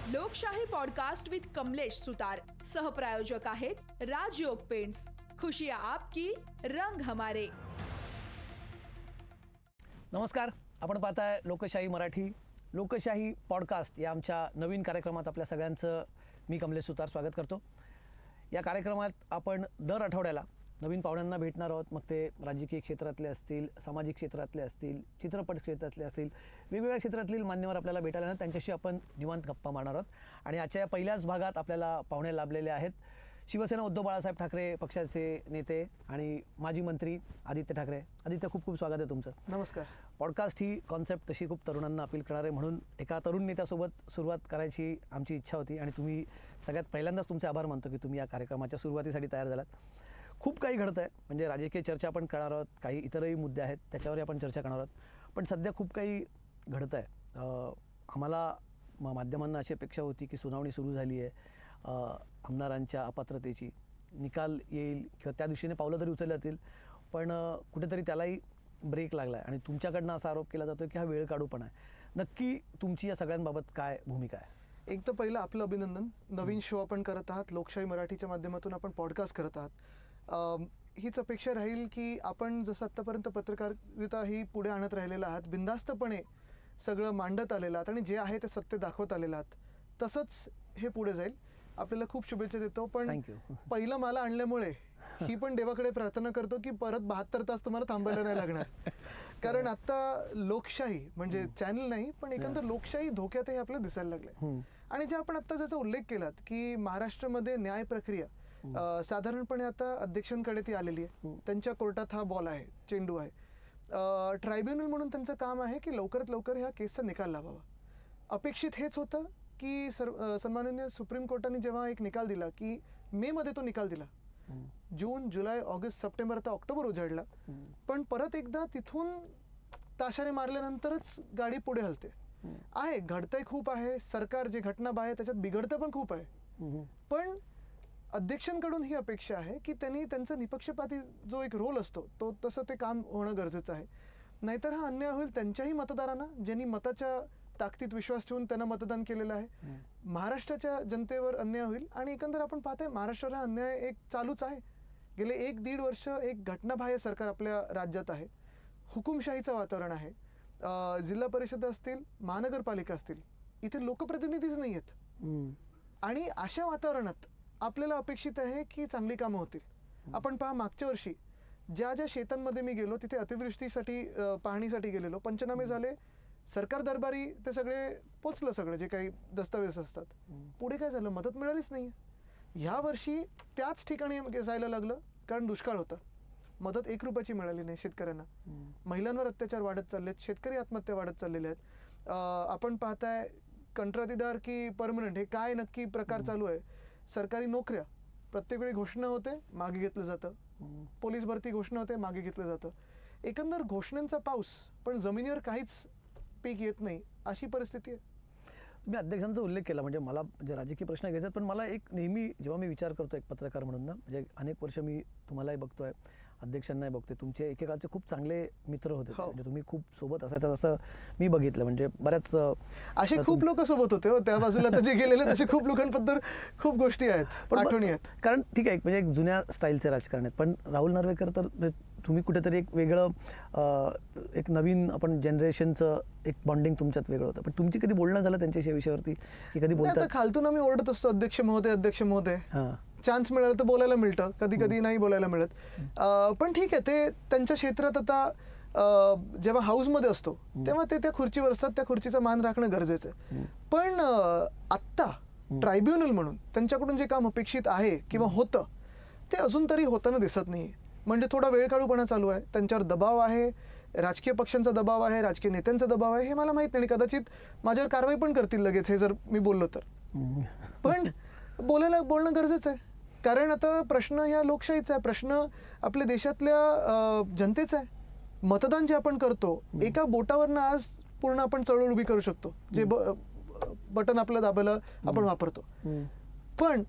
लोकशाही podcast with Kamlesh सुतार. सहप्रायोजक आहेत राजयोग paints. खुशियां आपकी, रंग हमारे. नमस्कार, आपण पाहताय लोकशाही मराठी लोकशाही पॉडकास्ट या आमच्या नवीन कार्यक्रमात आपल्या सगळ्यांचं मी कमलेश सुतार स्वागत करतो. या कार्यक्रमात आपण दर आठवड्याला नवीन पाहुण्यांना भेटणार आहोत. मग ते राजकीय क्षेत्रातले असतील, सामाजिक क्षेत्रातले असतील, चित्रपट क्षेत्रातले असतील, वेगवेगळ्या क्षेत्रातील मान्यवर आपल्याला भेटायला येणार. त्यांच्याशी आपण निवांत गप्पा मारणार आहोत. आणि आजच्या पहिल्याच भागात आपल्याला पाहुणे लाभलेले आहेत. शिवसेना उद्धव बाळासाहेब ठाकरे पक्षाचे नेते आणि माजी मंत्री आदित्य ठाकरे. आदित्य, खूप खूप स्वागत आहे तुमचं. नमस्कार. पॉडकास्ट ही कॉन्सेप्ट तशी खूप तरुणांना अपील करणार आहे, म्हणून एका तरुण नेत्यासोबत सुरुवात करायची आमची इच्छा होती. आणि तुम्ही सगळ्यात पहिल्यांदाच तुमचे आभार मानतो की तुम्ही या कार्यक्रमाच्या सुरुवातीसाठी तयार झालात. खूप काही घडतं आहे, म्हणजे राजकीय चर्चा आपण करणार आहोत, काही इतरही मुद्दे आहेत त्याच्यावरही आपण चर्चा करणार आहोत. पण सध्या खूप काही घडतं आहे. आम्हाला माध्यमांना अशी अपेक्षा होती की सुनावणी सुरू झाली आहे, आमदारांच्या अपात्रतेची निकाल येईल किंवा त्या दिशेने पावलं तरी उचलली जातील, पण कुठेतरी त्यालाही ब्रेक लागला आहे. आणि तुमच्याकडनं असा आरोप केला जातो की हा वेळ काढूपणा आहे. नक्की तुमची या सगळ्यांबाबत काय भूमिका आहे? एक तर पहिलं आपलं अभिनंदन. नवीन शो आपण करत आहात, लोकशाही मराठीच्या माध्यमातून आपण पॉडकास्ट करत आहात. हीच अपेक्षा राहील की आपण जसं आत्तापर्यंत पत्रकारिता ही पुढे आणत राहिलेला आहात, बिनधास्तपणे सगळं मांडत आलेलं आहात आणि जे आहे ते सत्य दाखवत आलेलं आहात, तसंच हे पुढे जाईल. आपल्याला खूप शुभेच्छा देतो. पण पहिलं मला आणल्यामुळे ही पण देवाकडे प्रार्थना करतो की परत 72 तास तुम्हाला थांबायला नाही लागणार. कारण आता लोकशाही म्हणजे चॅनल नाही पण एकंदर लोकशाही धोक्यात हे आपल्याला दिसायला लागलंय. आणि जे आपण आता ज्याचा उल्लेख केलात की महाराष्ट्रामध्ये न्याय प्रक्रिया साधारणपणे आता अध्यक्षांकडे ती आलेली आहे. त्यांच्या कोर्टात हा बॉल आहे, चेंडू आहे. ट्रायब्युनल म्हणून त्यांचं काम आहे की लवकरात लवकर ह्या केसचा निकाल लावावा. अपेक्षित हेच होतं की सन्माननीय सुप्रीम कोर्टाने जेव्हा एक निकाल दिला की मे मध्ये तो निकाल दिला, जून, जुलै, ऑगस्ट, सप्टेंबर, आता ऑक्टोबर उजाडला, पण परत एकदा तिथून ताशाने मारल्यानंतरच गाडी पुढे हलते आहे. घडतंय खूप आहे, सरकार जे घटना आहे त्याच्यात बिघडतं पण खूप आहे. पण अध्यक्षांकडून ही अपेक्षा आहे की त्यांनी त्यांचा निपक्षपाती जो एक रोल असतो तो तसं ते काम होणं गरजेचं आहे. नाहीतर हा अन्याय होईल त्यांच्याही मतदारांना, ज्यांनी मताच्या ताकदीत विश्वास ठेवून त्यांना मतदान केलेलं आहे. महाराष्ट्राच्या जनतेवर अन्याय होईल. आणि एकंदर आपण पाहतोय महाराष्ट्राला हा अन्याय एक चालूच आहे. गेले 1-1.5 वर्ष एक घटनाबाह्य सरकार आपल्या राज्यात आहे. हुकुमशाहीचं वातावरण आहे. जिल्हा परिषद असतील, महानगरपालिका असतील, इथे लोकप्रतिनिधीच नाही आहेत. आणि अशा वातावरणात आपल्याला अपेक्षित आहे की चांगली कामं होतील. आपण पहा, मागच्या वर्षी ज्या ज्या शेतांमध्ये मी गेलो तिथे अतिवृष्टीसाठी पाहणीसाठी गेलेलो, पंचनामे झाले, सरकार दरबारी ते सगळे पोचलं, सगळं जे काही दस्तावेज असतात. पुढे काय झालं? मदत मिळालीच नाही. ह्या वर्षी त्याच ठिकाणी जायला लागलं कारण दुष्काळ होता. मदत 1 रुपयाची मिळाली नाही शेतकऱ्यांना. महिलांवर अत्याचार वाढत चाललेत, शेतकरी आत्महत्या वाढत चाललेल्या आहेत. आपण पाहताय कंत्राटीदार की परमनंट हे काय नक्की प्रकार चालू आहे. सरकारी नोकऱ्या प्रत्येक वेळी घोषणा होते, मागे घेतलं जातं. पोलीस भरती घोषणा होते, मागे घेतलं जातं. एकंदर घोषणांचा पाऊस, पण जमिनीवर काहीच पीक येत नाही, अशी परिस्थिती आहे. तुम्ही अध्यक्षांचा उल्लेख केला, म्हणजे मला म्हणजे राजकीय प्रश्न घ्यायचे, पण मला एक नेहमी जेव्हा मी विचार करतो एक पत्रकार म्हणून ना, म्हणजे अनेक वर्ष मी तुम्हालाही बघतोय, अध्यक्षांनाही बघते, तुमचे एकेकाळचे खूप चांगले मित्र होते. म्हणजे तुम्ही खूप सोबत असायचं असं मी बघितलं. म्हणजे बऱ्याच असे खूप लोक सोबत होते त्या बाजूला, जे गेलेले तसे खूप लोकांबद्दल खूप गोष्टी आहेत, आठवणी आहेत. कारण ठीक आहे, म्हणजे एक जुन्या स्टाईलचे राजकारण आहेत, पण राहुल नार्वेकर तर तुम्ही कुठेतरी एक वेगळं एक नवीन आपण जनरेशनचं एक बॉन्डिंग तुमच्यात वेगळं होतं. पण तुमची कधी बोलणं झालं त्यांच्याशी विषयावरती की कधी बोलता? खालतून आम्ही ओरडत असतो, अध्यक्ष महोदय, अध्यक्ष महोदय. चान्स मिळाला तर बोलायला मिळतं, कधी कधी नाही बोलायला मिळत. पण ठीक आहे, ते त्यांच्या क्षेत्रात आता जेव्हा हाऊसमध्ये असतो तेव्हा ते त्या खुर्चीवर असतात, त्या खुर्चीचा मान राखणं गरजेचं आहे. पण आत्ता ट्रायब्युनल म्हणून त्यांच्याकडून जे काम अपेक्षित आहे किंवा होतं ते अजून तरी होताना दिसत नाही. म्हणजे थोडा वेळ काढूपणा चालू आहे, त्यांच्यावर दबाव आहे, राजकीय पक्षांचा दबाव आहे, राजकीय नेत्यांचा दबाव आहे. हे मला माहीत नाही, कदाचित माझ्यावर कारवाई पण करतील लगेच हे जर मी बोललो तर. पण बोलणं गरजेचं आहे, कारण आता प्रश्न ह्या लोकशाहीचा आहे, प्रश्न आपल्या देशातल्या जनतेचा आहे. मतदान जे आपण करतो, एका बोटावरनं आज पूर्ण आपण चळवळ उभी करू शकतो, जे बटन आपलं दाबायला आपण वापरतो. पण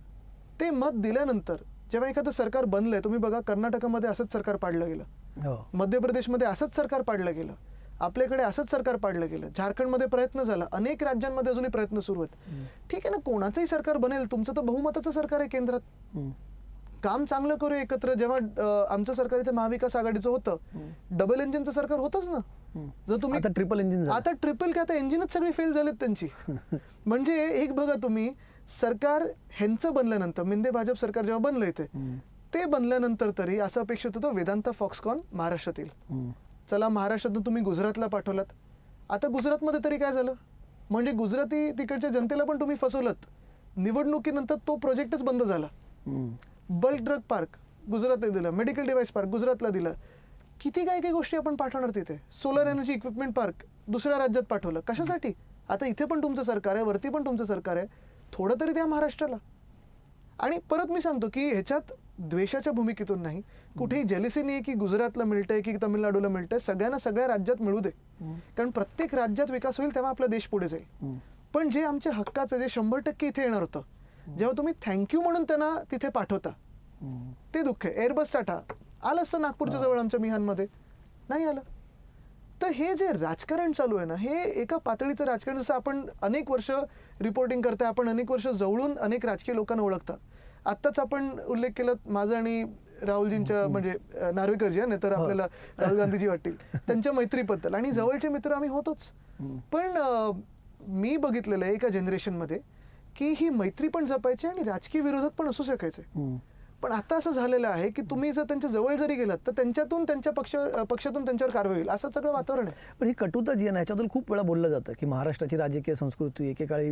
ते मत दिल्यानंतर जेव्हा एखादं सरकार बनलंय, तुम्ही बघा कर्नाटकामध्ये असंच सरकार पाडलं गेलं, मध्य प्रदेशमध्ये असंच सरकार पाडलं गेलं, आपल्याकडे असंच सरकार पाडलं गेलं. झारखंडमध्ये प्रयत्न झाला, अनेक राज्यांमध्ये अजूनही प्रयत्न सुरू आहेत. ठीक आहे ना, कोणाचंही सरकार बनेल, तुमचं तर बहुमताचं सरकार आहे केंद्रात, काम चांगलं करू एकत्र. जेव्हा आमचं सरकार इथे महाविकास आघाडीचं होतं, डबल इंजिनचं सरकार होतच ना. जर तुम्ही आता ट्रिपल इंजिन आता ट्रिपल काय, आता इंजिनच सगळी फेल झालीत त्यांची. म्हणजे एक बघा तुम्ही, सरकार ह्यांचं बनल्यानंतर, मिंदे भाजप सरकार जेव्हा बनलं इथे, ते बनल्यानंतर तरी असं अपेक्षित होतं वेदांता फॉक्सकॉन महाराष्ट्रात येईल. चला, महाराष्ट्रातून तुम्ही गुजरातला पाठवलात. आता गुजरातमध्ये तरी काय झालं, म्हणजे गुजराती तिकडच्या जनतेला पण तुम्ही फसवलत. निवडणुकीनंतर तो प्रोजेक्टच बंद झाला. बल्क ड्रग पार्क गुजरातला दिलं, मेडिकल डिव्हाइस पार्क गुजरातला दिलं. किती काय काही गोष्टी आपण पाठवणार तिथे. सोलर एनर्जी इक्विपमेंट पार्क दुसऱ्या राज्यात पाठवलं, कशासाठी? आता इथे पण तुमचं सरकार आहे, वरती पण तुमचं सरकार आहे, थोडं तरी द्या महाराष्ट्राला. आणि परत मी सांगतो की ह्याच्यात द्वेषाच्या भूमिकेतून नाही, कुठेही जेलिसी नाही की गुजरातला मिळतंय की तामिळनाडूला मिळतंय. सगळ्यांना सगळ्या राज्यात मिळू दे, कारण प्रत्येक राज्यात विकास होईल तेव्हा आपला देश पुढे जाईल. पण जे आमच्या हक्काचं, जे 100% इथे येणार होतं, जेव्हा तुम्ही थँक्यू म्हणून त्यांना तिथे पाठवता, ते दुःख आहे. एअरबस टाटा आलं असतं नागपूरच्या जवळ आमच्या मिहानमध्ये, नाही आलं. तर हे जे राजकारण चालू आहे ना, हे एका पातळीचं राजकारण. जसं आपण अनेक वर्ष रिपोर्टिंग करताय, आपण अनेक वर्ष जवळून अनेक राजकीय लोकांना ओळखता. आत्ताच आपण उल्लेख केला माझा आणि राहुलजींच्या, म्हणजे नार्वेकरजी, नाही तर आपल्याला राहुल गांधीजी वाटतील, त्यांच्या मैत्रीबद्दल. आणि जवळचे मित्र आम्ही होतोच. पण मी बघितलेलं आहे एका जनरेशनमध्ये की ही मैत्री पण जपायची आणि राजकीय विरोधक पण असू शकायचे. पण आता असं झालेलं आहे की तुम्ही जर त्यांच्या जवळ जरी गेलात तर त्यांच्यातून, त्यांच्या पक्षातून त्यांच्यावर कारवाई होईल, असं सगळं वातावरण आहे. पण ही कटुता जी आहे ना, ह्याच्याबद्दल खूप वेळा बोललं जातं की महाराष्ट्राची राजकीय संस्कृती एकेकाळी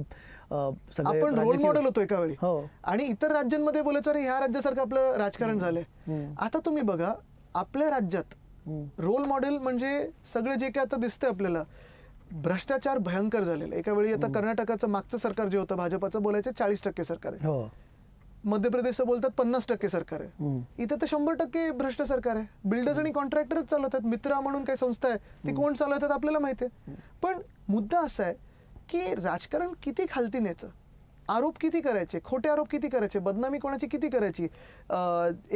आपण रोल मॉडेल होतो एका वेळी, आणि इतर राज्यांमध्ये बोलायचं अरे ह्या राज्यासारखं आपलं राजकारण झालंय. आता तुम्ही बघा, आपल्या राज्यात रोल मॉडेल म्हणजे सगळे जे काय आता दिसतंय आपल्याला, भ्रष्टाचार भयंकर झालेला. एका वेळी आता कर्नाटकाचं मागचं सरकार जे होतं भाजपाचं, बोलायचं 40% सरकार आहे. मध्य प्रदेशचं बोलतात 50% सरकार आहे. इथे तर 100% भ्रष्ट सरकार आहे. बिल्डर्स आणि कॉन्ट्रॅक्टरच चालवतात. मित्रा म्हणून काही संस्था आहे, ती कोण चालवतात आपल्याला माहिती आहे. पण मुद्दा असा आहे की राजकारण किती खालती न्यायचं, आरोप किती करायचे, खोटे आरोप किती करायचे, बदनामी कोणाची किती करायची,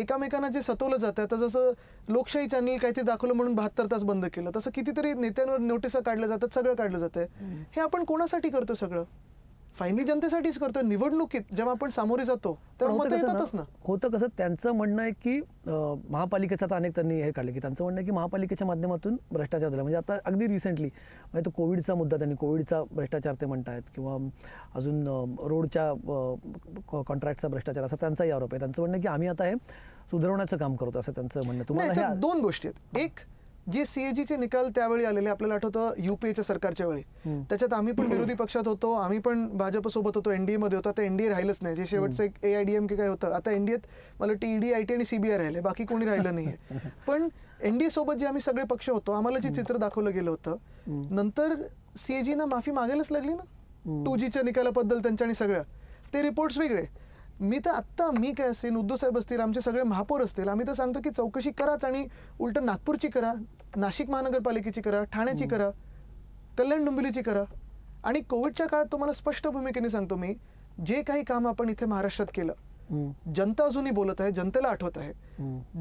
एकामेकांना जे सतवलं जातं. आता जसं लोकशाही चॅनल काहीतरी दाखवलं म्हणून 72 तास बंद केलं, तसं कितीतरी नेत्यांवर नोटिसा काढल्या जातात, सगळं काढलं जातंय. हे आपण कोणासाठी करतो? सगळं फायनली जनतेसाठीच करतोय. निवडणुकीत जेव्हा आपण सामोरे जातो तेव्हा मतं येतातच ना. होतं कसं, त्यांचं म्हणणं आहे की महापालिकेचा, आता अनेक त्यांनी हे काढले की त्यांचं म्हणणं आहे की महापालिकेच्या माध्यमातून भ्रष्टाचार झाला. म्हणजे आता अगदी रिसेंटली म्हणजे तो कोविडचा मुद्दा, त्यांनी कोविडचा भ्रष्टाचार ते म्हणतायत, किंवा अजून रोडच्या कॉन्ट्रॅक्टचा भ्रष्टाचार, असा त्यांचाही आरोप आहे. त्यांचं म्हणणं आहे की आम्ही आता हे सुधारवण्याचं काम करतो, असं त्यांचं म्हणणं. तुम्हाला दोन गोष्टी आहेत. एक, जे सीएजीचे निकाल त्यावेळी आलेले आपल्याला आठवतं, युपीएच्या सरकारच्या वेळी, त्याच्यात आम्ही पण विरोधी पक्षात होतो, आम्ही पण भाजप सोबत होतो, एनडीए मध्ये होतो. आता एनडीए राहिलंच नाही. जे शेवटचं एक AIDMK काय होतं, आता एनडीएत मला TED, IT आणि CBI राहिले, बाकी कोणी राहिलं नाहीये. पण एनडीए सोबत जे आम्ही सगळे पक्ष होतो, आम्हाला जे चित्र दाखवलं गेलं होतं, नंतर CAG ना माफी मागायलाच लागली ना 2Gच्या निकालाबद्दल त्यांच्या, आणि सगळ्या ते रिपोर्ट्स वेगळे. मी तर आत्ता, मी काय असेल, उद्धव साहेब असतील, आमचे सगळे महापौर असतील, आम्ही तर सांगतो की चौकशी कराच, आणि उलट नागपूरची करा, नाशिक महानगरपालिकेची करा, ठाण्याची करा, कल्याण डोंबिवलीची करा. आणि कोविडच्या काळात तुम्हाला स्पष्ट भूमिकेने सांगतो मी, जे काही काम आपण इथे महाराष्ट्रात केलं, जनता अजूनही बोलत आहे, जनतेला आठवत आहे.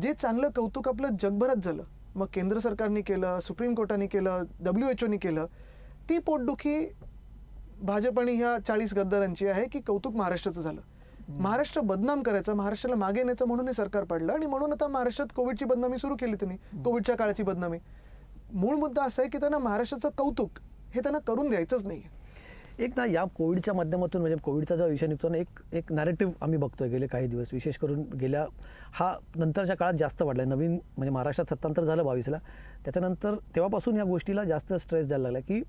जे चांगलं कौतुक आपलं जगभरात झालं, मग केंद्र सरकारने केलं, सुप्रीम कोर्टाने केलं, WHO ने केलं, ती पोटदुखी भाजप आणि ह्या 40 गद्दारांची आहे की कौतुक महाराष्ट्राचं झालं. महाराष्ट्र बदनाम करायचं, महाराष्ट्राला मागे न्यायचं म्हणून हे सरकार पडलं, आणि म्हणून आता महाराष्ट्रात कोविडची बदनामी सुरू केली त्यांनी, कोविडच्या काळाची बदनामी. मूळ मुद्दा असा आहे की त्यांना महाराष्ट्राचं कौतुक हे त्यांना करून द्यायचंच नाही. एक ना, या कोविडच्या माध्यमातून, म्हणजे कोविडचा जो विषय निघतो ना, एक नॅरेटिव्ह आम्ही बघतोय गेले काही दिवस, विशेष करून गेल्या हा नंतरच्या काळात जास्त वाढलाय. नवीन म्हणजे महाराष्ट्रात सत्तांतर झालं 22ला, त्याच्यानंतर तेव्हापासून या गोष्टीला जास्त स्ट्रेस द्यायला लागला की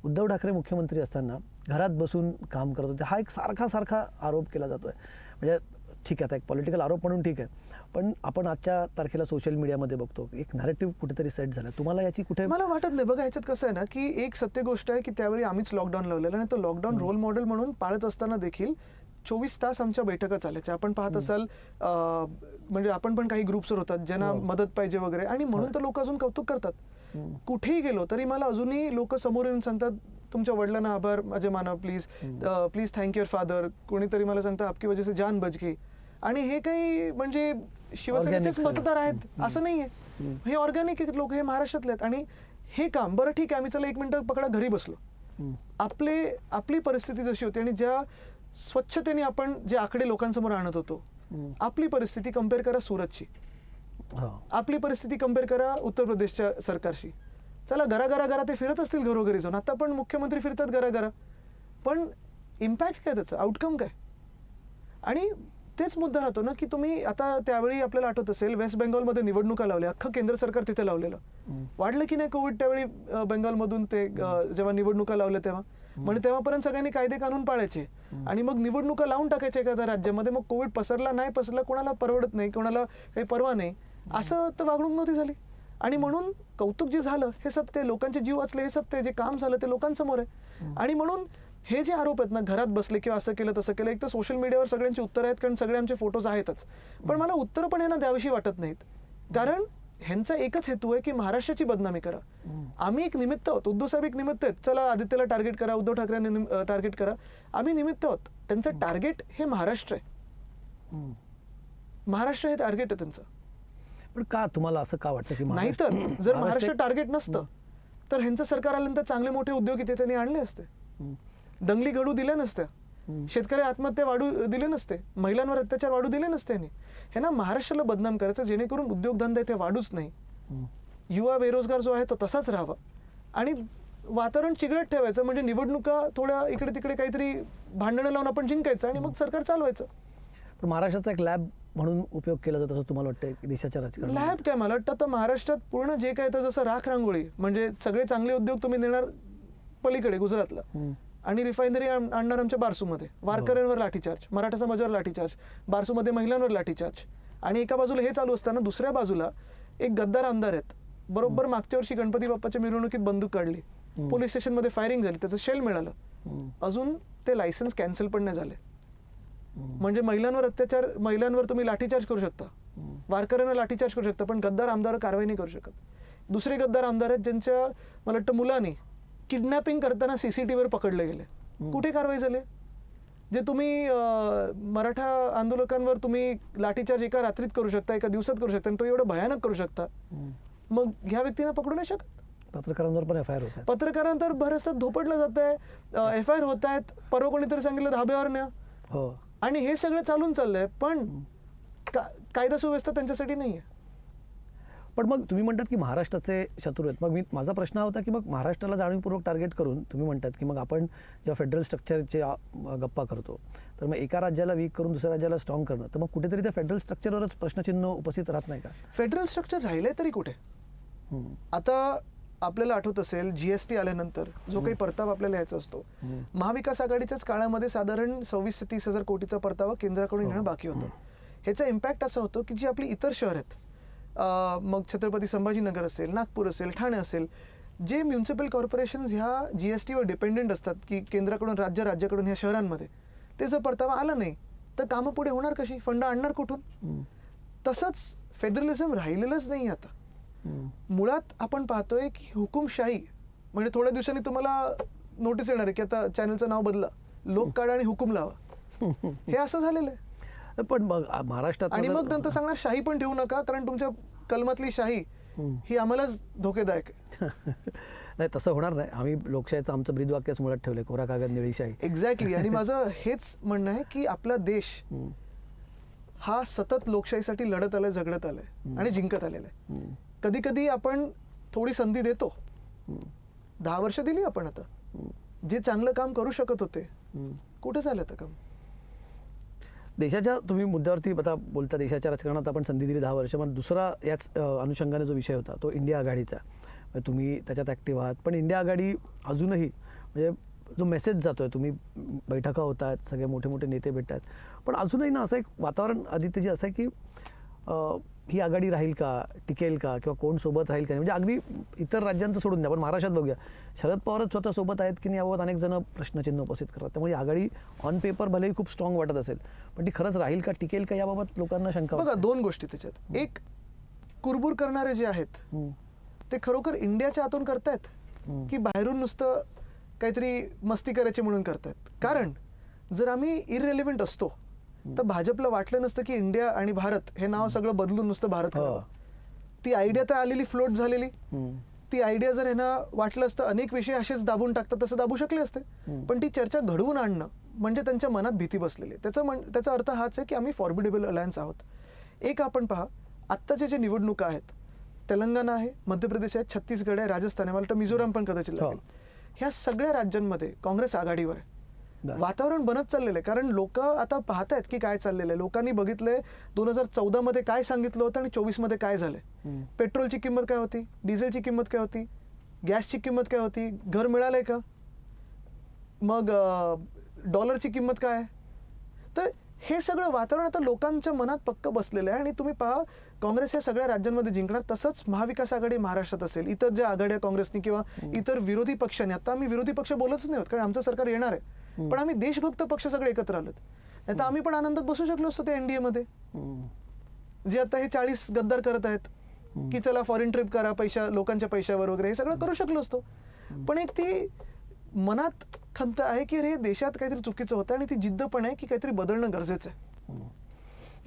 उद्धव ठाकरे मुख्यमंत्री असताना घरात बसून काम करत होते. हा एक सारखा आरोप केला जातोय. म्हणजे ठीक आहे, आता एक पॉलिटिकल आरोप म्हणून ठीक आहे, पण आपण आजच्या तारखेला सोशल मीडियामध्ये बघतो एक नॅरेटिव्ह कुठेतरी सेट झाला. तुम्हाला याची कुठे? मला वाटत नाही. बघा, ह्याच्यात कसं आहे ना की एक सत्य गोष्ट आहे की त्यावेळी आम्हीच लॉकडाऊन लावलेला, आणि तो लॉकडाऊन रोल मॉडेल म्हणून पाळत असताना देखील 24 तास आमच्या बैठका चालायच्या. आपण पाहत असाल, म्हणजे आपण पण काही ग्रुप्सवर होतात ज्यांना मदत पाहिजे वगैरे, आणि म्हणून तर लोक अजून कौतुक करतात. कुठेही गेलो तरी मला अजूनही लोक समोर येऊन सांगतात, तुमच्या वडिलांना आभार माझे मानव, please please thank your father. कोणीतरी मला सांगतं आपकी वजह से जान बच गई. आणि हे काही म्हणजे शिवसेनेचेच मतदार आहेत असं नाहीये, हे ऑर्गॅनिक लोक, हे महाराष्ट्रातले आहेत. आणि हे काम बरं ठीक आहे, आम्ही चला 1 मिनिटं पकडा घरी बसलो. आपली परिस्थिती जशी होती आणि ज्या स्वच्छतेने आपण जे आकडे लोकांसमोर आणत होतो, आपली परिस्थिती कम्पेअर करा सुरतची, आपली परिस्थिती कम्पेअर करा उत्तर प्रदेशच्या सरकारशी. चला घरा ते फिरत असतील घरोघरी जाऊन, आता पण मुख्यमंत्री फिरतात घरा, पण इम्पॅक्ट काय त्याचा, आउटकम काय? आणि तेच मुद्दा राहतो ना की तुम्ही आता त्यावेळी आपल्याला आठवत असेल वेस्ट बेंगॉलमध्ये निवडणुका लावल्या, अख्खं केंद्र सरकार तिथे लावलेलं. वाढलं की नाही कोविड त्यावेळी बेंगॉलमधून ते जेव्हा निवडणुका लावल्या तेव्हा, म्हणजे तेव्हापर्यंत सगळ्यांनी कायदे कानून पाळायचे आणि मग निवडणुका लावून टाकायचे एखाद्या राज्यामध्ये. मग कोविड पसरला नाही पसरला कोणाला परवडत नाही, कोणाला काही परवा नाही, असं तर वागणूक नव्हती झाली. आणि म्हणून कौतुक जे झालं हे सत्य, लोकांचे जीव वाचले हे सत्य, जे काम झालं ते लोकांसमोर आहे. आणि म्हणून हे जे आरोप आहेत ना, घरात बसले किंवा असं केलं तसं केलं, एक तर सोशल मीडियावर सगळ्यांची उत्तरं आहेत कारण सगळे आमचे फोटोज आहेतच, पण मला उत्तरं पण यांना द्यावीशी वाटत नाहीत. कारण ह्यांचा एकच हेतू आहे की महाराष्ट्राची बदनामी करा. आम्ही एक निमित्त आहोत, उद्धव साहेब एक निमित्त आहेत. चला आदित्यला टार्गेट करा, उद्धव ठाकरेंना टार्गेट करा, आम्ही निमित्त आहोत. त्यांचं टार्गेट हे महाराष्ट्र आहे, महाराष्ट्र हे टार्गेट आहे त्यांचं. पण का तुम्हाला असं का वाटतं की नाहीतर जर महाराष्ट्र टार्गेट नसतं तर ह्यांचं सरकार आल्यानंतर चांगले मोठे उद्योग इथे त्यांनी आणले असते, दंगली घडू दिल्या नसत्या, शेतकरी आत्महत्या वाढू दिले नसते, महिलांवर अत्याचार वाढू दिले नसते. हे ना महाराष्ट्राला बदनाम करायचं जेणेकरून उद्योगधंदे ते वाढूच नाही, युवा बेरोजगार जो आहे तो तसाच राहावा आणि वातावरण चिघळत ठेवायचं. म्हणजे निवडणुका थोड्या इकडे तिकडे काहीतरी भांडणं लावून आपण जिंकायचं आणि मग सरकार चालवायचं. पण महाराष्ट्राचा एक लॅब म्हणून उपयोग केला जातो असं तुम्हाला वाटतं देशाच्या राजकारणात? लॅब काय, मला वाटतं आता महाराष्ट्रात पूर्ण जे काय तर जसं राख रांगोळी, म्हणजे सगळे चांगले उद्योग तुम्ही नेणार पलीकडे गुजरातला आणि रिफायनरी आणणार आमच्या बारसूमध्ये, वारकऱ्यांवर लाठीचार्ज, मराठा समाजावर लाठीचार्ज, बारसूमध्ये महिलांवर लाठीचार्ज. आणि एका बाजूला हे चालू असताना दुसऱ्या बाजूला एक गद्दार आमदार आहेत, बरोबर मागच्या वर्षी गणपती बाप्पाच्या मिरवणुकीत बंदूक काढली, पोलीस स्टेशनमध्ये फायरिंग झाली, त्याचं शेल मिळालं, अजून ते लायसन्स कॅन्सल पण नाही झाले. म्हणजे महिलांवर अत्याचार, महिलांवर तुम्ही लाठीचार्ज करू शकता, वारकऱ्यांना लाठीचार्ज करू शकता, पण गद्दार आमदार कारवाई नाही करू शकत. दुसरे गद्दार आमदार आहेत ज्यांच्या मला वाटतं मुलांनी किडनॅपिंग करताना CCTVवर पकडले गेले, कुठे कारवाई झाली? जे तुम्ही मराठा आंदोलकांवर तुम्ही लाठीचार्ज एका रात्रीत करू शकता, एका दिवसात करू शकता, आणि तो एवढं भयानक करू शकता, मग ह्या व्यक्तींना पकडू नाही शकत? पत्रकारांवर पण FIR होत आहे, पत्रकारांतर बरंचसं धोपटलं जात आहे, FIR होत आहेत, परवा कोणीतरी सांगितलं धाब्यावर न्या, आणि हे सगळं चालून चाललंय, पण कायदा सुव्यवस्था त्यांच्यासाठी नाहीये. पण मग तुम्ही म्हणतात की महाराष्ट्राचे शत्रू आहेत, मग माझा प्रश्न होता की मग महाराष्ट्राला जाणीवपूर्वक टार्गेट करून तुम्ही म्हणतात की मग आपण जेव्हा फेडरल स्ट्रक्चरचे गप्पा करतो तर मग एका राज्याला वीक करून दुसऱ्या राज्याला स्ट्रॉंग करणं, तर मग कुठेतरी त्या फेडरल स्ट्रक्चरवरच प्रश्नचिन्ह उपस्थित राहत नाही का? फेडरल स्ट्रक्चर राहिलंय तरी कुठे? आता आपल्याला आठवत असेल GST आल्यानंतर जो काही परतावा आपल्याला यायचा असतो, महाविकास आघाडीच्याच काळामध्ये साधारण 26 ते 30 हजार कोटीचा परतावा केंद्राकडून येणं बाकी होतं. ह्याचा इम्पॅक्ट असा होतो की जी आपली इतर शहर आहेत, मग छत्रपती संभाजीनगर असेल, नागपूर असेल, ठाणे असेल, जे म्युन्सिपल कॉर्पोरेशन्स ह्या GSTवर डिपेंडेंट असतात की केंद्राकडून राज्याकडून ह्या शहरांमध्ये, ते जर परतावा आला नाही तर कामं पुढे होणार कशी, फंड आणणार कुठून? तसंच फेडरलिझम राहिलेलंच नाही आता. मुळात आपण पाहतोय की हुकुमशाही, म्हणजे थोड्या दिवसांनी तुम्हाला नोटीस येणार आहे की आता चॅनलचं नाव बदला, लोक काढा आणि हुकुम लावा, हे असं झालेलं आहे. पण मग महाराष्ट्रात आणि मग नंतर सांगणार शाही पण ठेवू नका कारण तुमच्या कलमातली शाही ही आम्हालाच धोकेदायक आहे. नाही, तसं होणार नाही. आम्ही लोकशाहीचं आमचं ब्रीदवाक्यच मुळात ठेवलंय, कोरा कागद निळी शाही. एक्झॅक्टली. आणि माझं हेच म्हणणं आहे की आपला देश हा सतत लोकशाहीसाठी लढत आलाय, झगडत आलाय आणि जिंकत आलेला आहे. कधी कधी आपण थोडी संधी देतो, 10 वर्ष दिली आपण, आता जे चांगलं काम करू शकत होते कुठे झालं तर काम? देशाच्या तुम्ही मुद्द्यावरती आता बोलता, देशाच्या राजकारणात आपण संधी दिली 10 वर्ष. मग दुसरा याच अनुषंगाने जो विषय होता तो इंडिया आघाडीचा, तुम्ही त्याच्यात ॲक्टिव्ह आहात, पण इंडिया आघाडी अजूनही म्हणजे जो मेसेज जातोय, तुम्ही बैठका होत आहेत, सगळे मोठे मोठे नेते भेटत आहेत, पण अजूनही ना असं एक वातावरण आदित्यजी असं आहे की ही आघाडी राहील का, टिकेल का, किंवा कोण सोबत राहील का नाही. म्हणजे अगदी इतर राज्यांचं सोडून द्या, पण महाराष्ट्रात बघूया, शरद पवारच स्वतः सोबत आहेत की नाही याबाबत अनेक जण प्रश्नचिन्ह उपस्थित करतात. त्यामुळे आघाडी ऑन पेपर भलेही खूप स्ट्रॉंग वाटत असेल, पण ती खरंच राहील का, टिकेल का, याबाबत लोकांना शंका बघा. 2 गोष्टी त्याच्यात. एक, कुरबुर करणारे जे आहेत ते खरोखर इंडियाच्या आतून करतायत की बाहेरून नुसतं काहीतरी मस्ती करायची म्हणून करतायत? कारण जर आम्ही इररेलिव्हंट असतो तर भाजपला वाटलं नसतं की इंडिया आणि भारत हे नाव सगळं बदलून नुसतं भारत करावं. ती आयडिया तर आलेली, फ्लोट झालेली, ती आयडिया जर ह्यांना वाटलं असतं अनेक विषय असेच दाबून टाकतात तसं दाबू शकले असते, पण ती चर्चा घडवून आणणं म्हणजे त्यांच्या मनात भीती बसलेली आहे. त्याचा अर्थ हाच आहे की आम्ही फॉर्बिडेबल अलायन्स आहोत. एक आपण पहा, आत्ताच्या ज्या निवडणुका आहेत, तेलंगणा आहे, मध्य प्रदेश आहे, छत्तीसगड आहे, राजस्थान आहे, मला वाटतं मिझोराम पण कदाचित लागेल. ह्या सगळ्या राज्यांमध्ये काँग्रेस आघाडीवर आहे. वातावरण बनत चाललेलं आहे, कारण लोक आता पाहत आहेत की काय चाललेलं आहे. लोकांनी बघितलंय 2014 मध्ये काय सांगितलं होतं आणि 24 मध्ये काय झालंय. पेट्रोलची किंमत काय होती, डिझेलची किंमत काय होती, गॅसची किंमत काय होती, घर मिळालंय का, मग डॉलरची किंमत काय आहे. तर हे सगळं वातावरण आता लोकांच्या मनात पक्क बसलेलं आहे. आणि तुम्ही पहा, काँग्रेस या सगळ्या राज्यांमध्ये जिंकणार. तसंच महाविकास आघाडी महाराष्ट्रात असेल, इतर ज्या आघाड्या काँग्रेसनी किंवा इतर विरोधी पक्षांनी, आता आम्ही विरोधी पक्ष बोलतच नाही आहोत कारण आमचं सरकार येणार आहे, पण आम्ही देशभक्त पक्ष सगळे एकत्र आलोत. नाही तर आम्ही पण आनंदात बसू शकलो असतो ते एनडीए मध्ये, जे आता हे 40 गद्दार करत आहेत की चला फॉरेन ट्रिप करा लोकांच्या पैशावर वगैरे, हे सगळं करू शकलो असतो. पण एक ती मनात खंत आहे की अरे देशात काहीतरी चुकीचं होतं आणि ती जिद्द पण आहे की काहीतरी बदलणं गरजेचं आहे.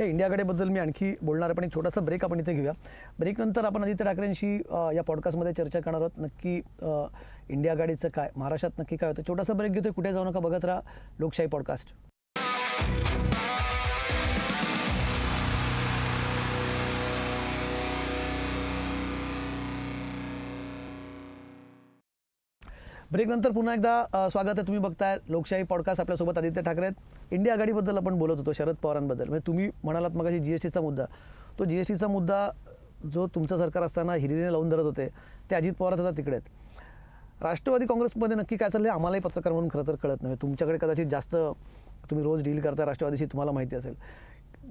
या इंडिया आघाडीबद्दल मी आणखी बोलणार आहे, पण एक छोटासा ब्रेक आपण इथे घेऊया. ब्रेकनंतर आपण आदित्य ठाकरेंशी या पॉडकास्टमध्ये चर्चा करणार आहोत. नक्की इंडिया आघाडीचं काय, महाराष्ट्रात नक्की काय होतं. छोटासा ब्रेक घेतोय, कुठे जाऊ नका, बघत राहा लोकशाही पॉडकास्ट. ब्रेकनंतर पुन्हा एकदा स्वागत आहे. तुम्ही बघताय लोकशाही पॉडकास्ट. आपल्यासोबत आदित्य ठाकरे आहेत. इंडिया आघाडीबद्दल आपण बोलत होतो, शरद पवारांबद्दल. म्हणजे तुम्ही म्हणालात मगाशी जीएसटीचा मुद्दा, तो जीएसटीचा मुद्दा जो तुमचं सरकार असताना हिरिरीने लावून धरत होते ते अजित पवार आता तिकडे आहेत. राष्ट्रवादी काँग्रेसमध्ये नक्की काय चाललंय आम्हालाही पत्रकार म्हणून खरं तर कळत नाही. तुमच्याकडे कदाचित जास्त, तुम्ही रोज डील करता राष्ट्रवादीशी, तुम्हाला माहिती असेल.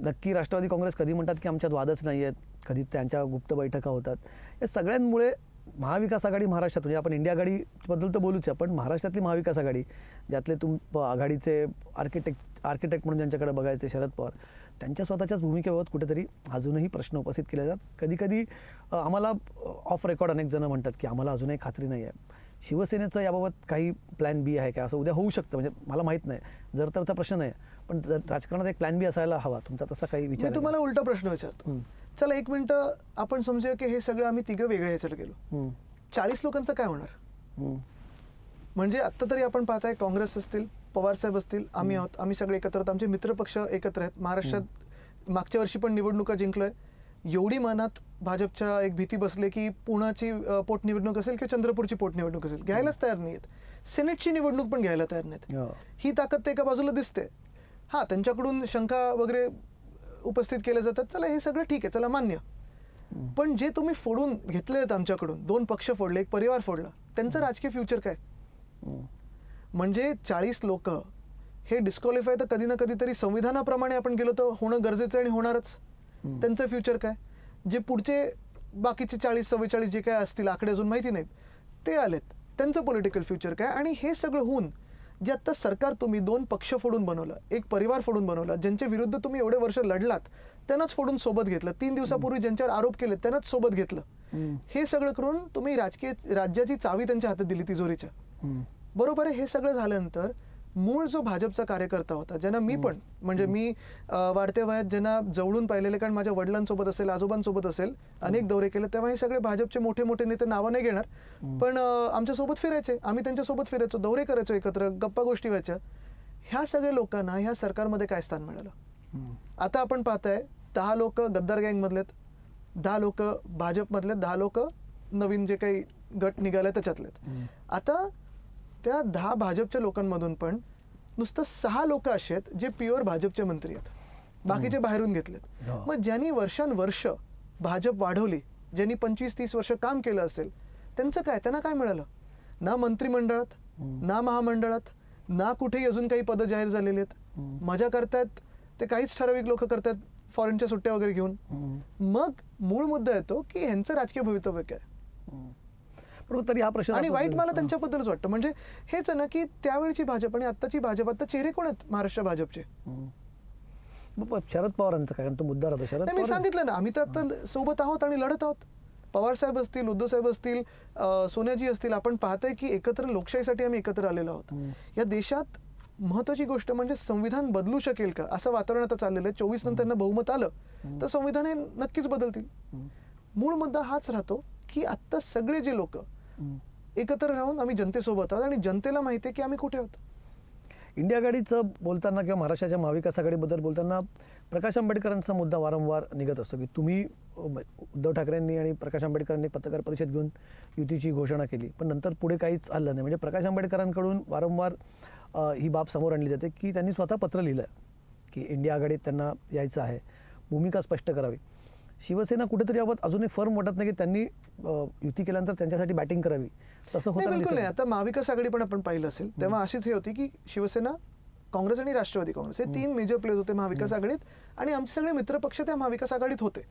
नक्की राष्ट्रवादी काँग्रेस कधी म्हणतात की आमच्यात वादच नाही आहेत, कधी त्यांच्या गुप्त बैठका होतात. या सगळ्यांमुळे महाविकास आघाडी महाराष्ट्रात, म्हणजे आपण इंडिया आघाडीबद्दल तर बोलूच, पण महाराष्ट्रातली महाविकास आघाडी, ज्यातले आघाडीचे आर्किटेक्ट म्हणून ज्यांच्याकडे बघायचे शरद पवार, त्यांच्या स्वतःच्याच भूमिकेबाबत कुठेतरी अजूनही प्रश्न उपस्थित केले जातात. कधी कधी आम्हाला ऑफ रेकॉर्ड अनेक जण म्हणतात की आम्हाला अजूनही खात्री नाही आहे. शिवसेनेचं याबाबत काही प्लॅन बी आहे का, असं उद्या होऊ शकतं, म्हणजे मला माहीत नाही, जर तरचा प्रश्न नाही, पण राजकारणात एक प्लॅन बी असायला हवा. तुमचा तसा काही विचार? मी तुम्हाला उलटा प्रश्न विचारतो. चला एक मिनिटं आपण समजूया की हे सगळं आम्ही तिघं वेगळ्या ह्याच्यात गेलो. 40 लोकांचं काय होणार? म्हणजे आत्ता तरी आपण पाहताय, काँग्रेस असतील, पवार साहेब असतील, आम्ही आहोत, आम्ही सगळे एकत्र आहोत, आमचे मित्रपक्ष एकत्र आहेत. महाराष्ट्रात मागच्या वर्षी पण निवडणुका जिंकलोय. एवढी मनात भाजपच्या एक भीती बसले की पुण्याची पोटनिवडणूक असेल किंवा चंद्रपूरची पोटनिवडणूक असेल, घ्यायलाच तयार नाहीत. सिनेटची निवडणूक पण घ्यायला तयार नाहीत. ही ताकद ते एका बाजूला दिसते. हा, त्यांच्याकडून शंका वगैरे उपस्थित केल्या जातात, चला हे सगळं ठीक आहे, चला मान्य. पण जे तुम्ही फोडून घेतले आहेत आमच्याकडून, 2 पक्ष फोडले, एक परिवार फोडला, त्यांचं राजकीय फ्युचर काय? म्हणजे 40 लोक हे डिस्क्वालिफाय तर कधी ना कधीतरी संविधानाप्रमाणे आपण गेलो तर होणं गरजेचं आहे आणि होणारच. त्यांचं फ्युचर काय? जे पुढचे बाकीचे 40-44 जे काय असतील, आकडे अजून माहिती नाहीत, ते आलेत, त्यांचं पॉलिटिकल फ्युचर काय? आणि हे सगळं होऊन जे आत्ता सरकार तुम्ही 2 पक्ष फोडून बनवलं, एक परिवार फोडून बनवलं, ज्यांच्या विरुद्ध तुम्ही एवढे वर्ष लढलात त्यांनाच फोडून सोबत घेतलं, 3 दिवसापूर्वी ज्यांच्यावर आरोप केले त्यांनाच सोबत घेतलं. हे सगळं करून तुम्ही राज्याची चावी त्यांच्या हातात दिली, तिजोरीच्या. बरोबर आहे. हे सगळं झाल्यानंतर मूळ जो भाजपचा कार्यकर्ता होता, ज्यांना मी पण, म्हणजे मी वाढत्या वयात ज्यांना जवळून पाहिलेले, कारण माझ्या वडिलांसोबत असेल, आजोबांसोबत असेल, अनेक दौरे केले, तेव्हा हे सगळे भाजपचे मोठे मोठे नेते, नावं नाही घेणार, पण आमच्यासोबत फिरायचे, आम्ही त्यांच्यासोबत फिरायचो, दौरे करायचो एकत्र, गप्पा गोष्टी व्हायच्या. ह्या सगळ्या लोकांना ह्या सरकारमध्ये काय स्थान मिळालं? आता आपण पाहताय 10 लोक गद्दार गँगमधलेत, 10 लोक भाजपमधलेत, 10 लोक नवीन जे काही गट निघाले त्याच्यातलेत. आता त्या 10 भाजपच्या लोकांमधून पण नुसतं 6 लोक असे आहेत जे प्युअर भाजपचे मंत्री आहेत, बाकीचे बाहेरून घेतलेत. मग ज्यांनी वर्षानुवर्ष भाजप वाढवली, ज्यांनी 25-30 वर्ष काम केलं असेल, त्यांचं काय? त्यांना काय मिळालं? ना मंत्रिमंडळात, ना महामंडळात, ना कुठेही अजून काही पदं जाहीर झालेली आहेत. मजा करतायत ते काहीच ठराविक लोक करतायत, फॉरेनच्या सुट्ट्या वगैरे घेऊन. मग मूळ मुद्दा येतो की ह्यांचं राजकीय भवितव्य काय? तरी हा प्रश्न, आणि वाईट मला त्यांच्याबद्दलच वाटतं. म्हणजे हेच आहे ना की त्यावेळची भाजप आणि आत्ताची भाजप, आता चेहरे कोण आहेत महाराष्ट्र भाजपचे? शरद पवारांचा काय तो मुद्दा राहतो? शरद, मी सांगितलं ना, आम्ही तर आता सोबत आहोत आणि लढत आहोत. पवार साहेब असतील, उद्धव साहेब असतील, सोनियाजी असतील, आपण पाहताय की एकत्र लोकशाहीसाठी आम्ही एकत्र आलेलो आहोत. या देशात महत्वाची गोष्ट म्हणजे संविधान बदलू शकेल का, असं वातावरण आता चाललेलं आहे. 24 नंतर बहुमत आलं तर संविधान हे नक्कीच बदलतील. मूळ मुद्दा हाच राहतो की आत्ता सगळे जे लोक एकत्र राहून आम्ही जनतेसोबत आहोत आणि जनतेला माहिती आहे की आम्ही कुठे आहोत. इंडिया आघाडीचं बोलताना किंवा महाराष्ट्राच्या महाविकास आघाडीबद्दल बोलताना प्रकाश आंबेडकरांचा मुद्दा वारंवार निघत असतो की तुम्ही उद्धव ठाकरेंनी आणि प्रकाश आंबेडकरांनी पत्रकार परिषद घेऊन युतीची घोषणा केली, पण नंतर पुढे काहीच आलं नाही. म्हणजे प्रकाश आंबेडकरांकडून वारंवार ही बाब समोर आणली जाते की त्यांनी स्वतः पत्र लिहिलं की इंडिया आघाडीत त्यांना यायचं आहे, भूमिका स्पष्ट करावी. शिवसेना कुठेतरी याबाबत अजूनही फर्म वाटत नाही की त्यांनी युती केल्यानंतर त्यांच्यासाठी बॅटिंग करावी. तसं नाही, होतं बिलकुल नाही. आता महाविकास आघाडी पण आपण पाहिलं असेल तेव्हा अशीच हे होती की शिवसेना, काँग्रेस आणि राष्ट्रवादी काँग्रेस हे 3 मेजर प्लेयर्स होते महाविकास आघाडीत आणि आमचे सगळे मित्रपक्ष त्या महाविकास आघाडीत होते.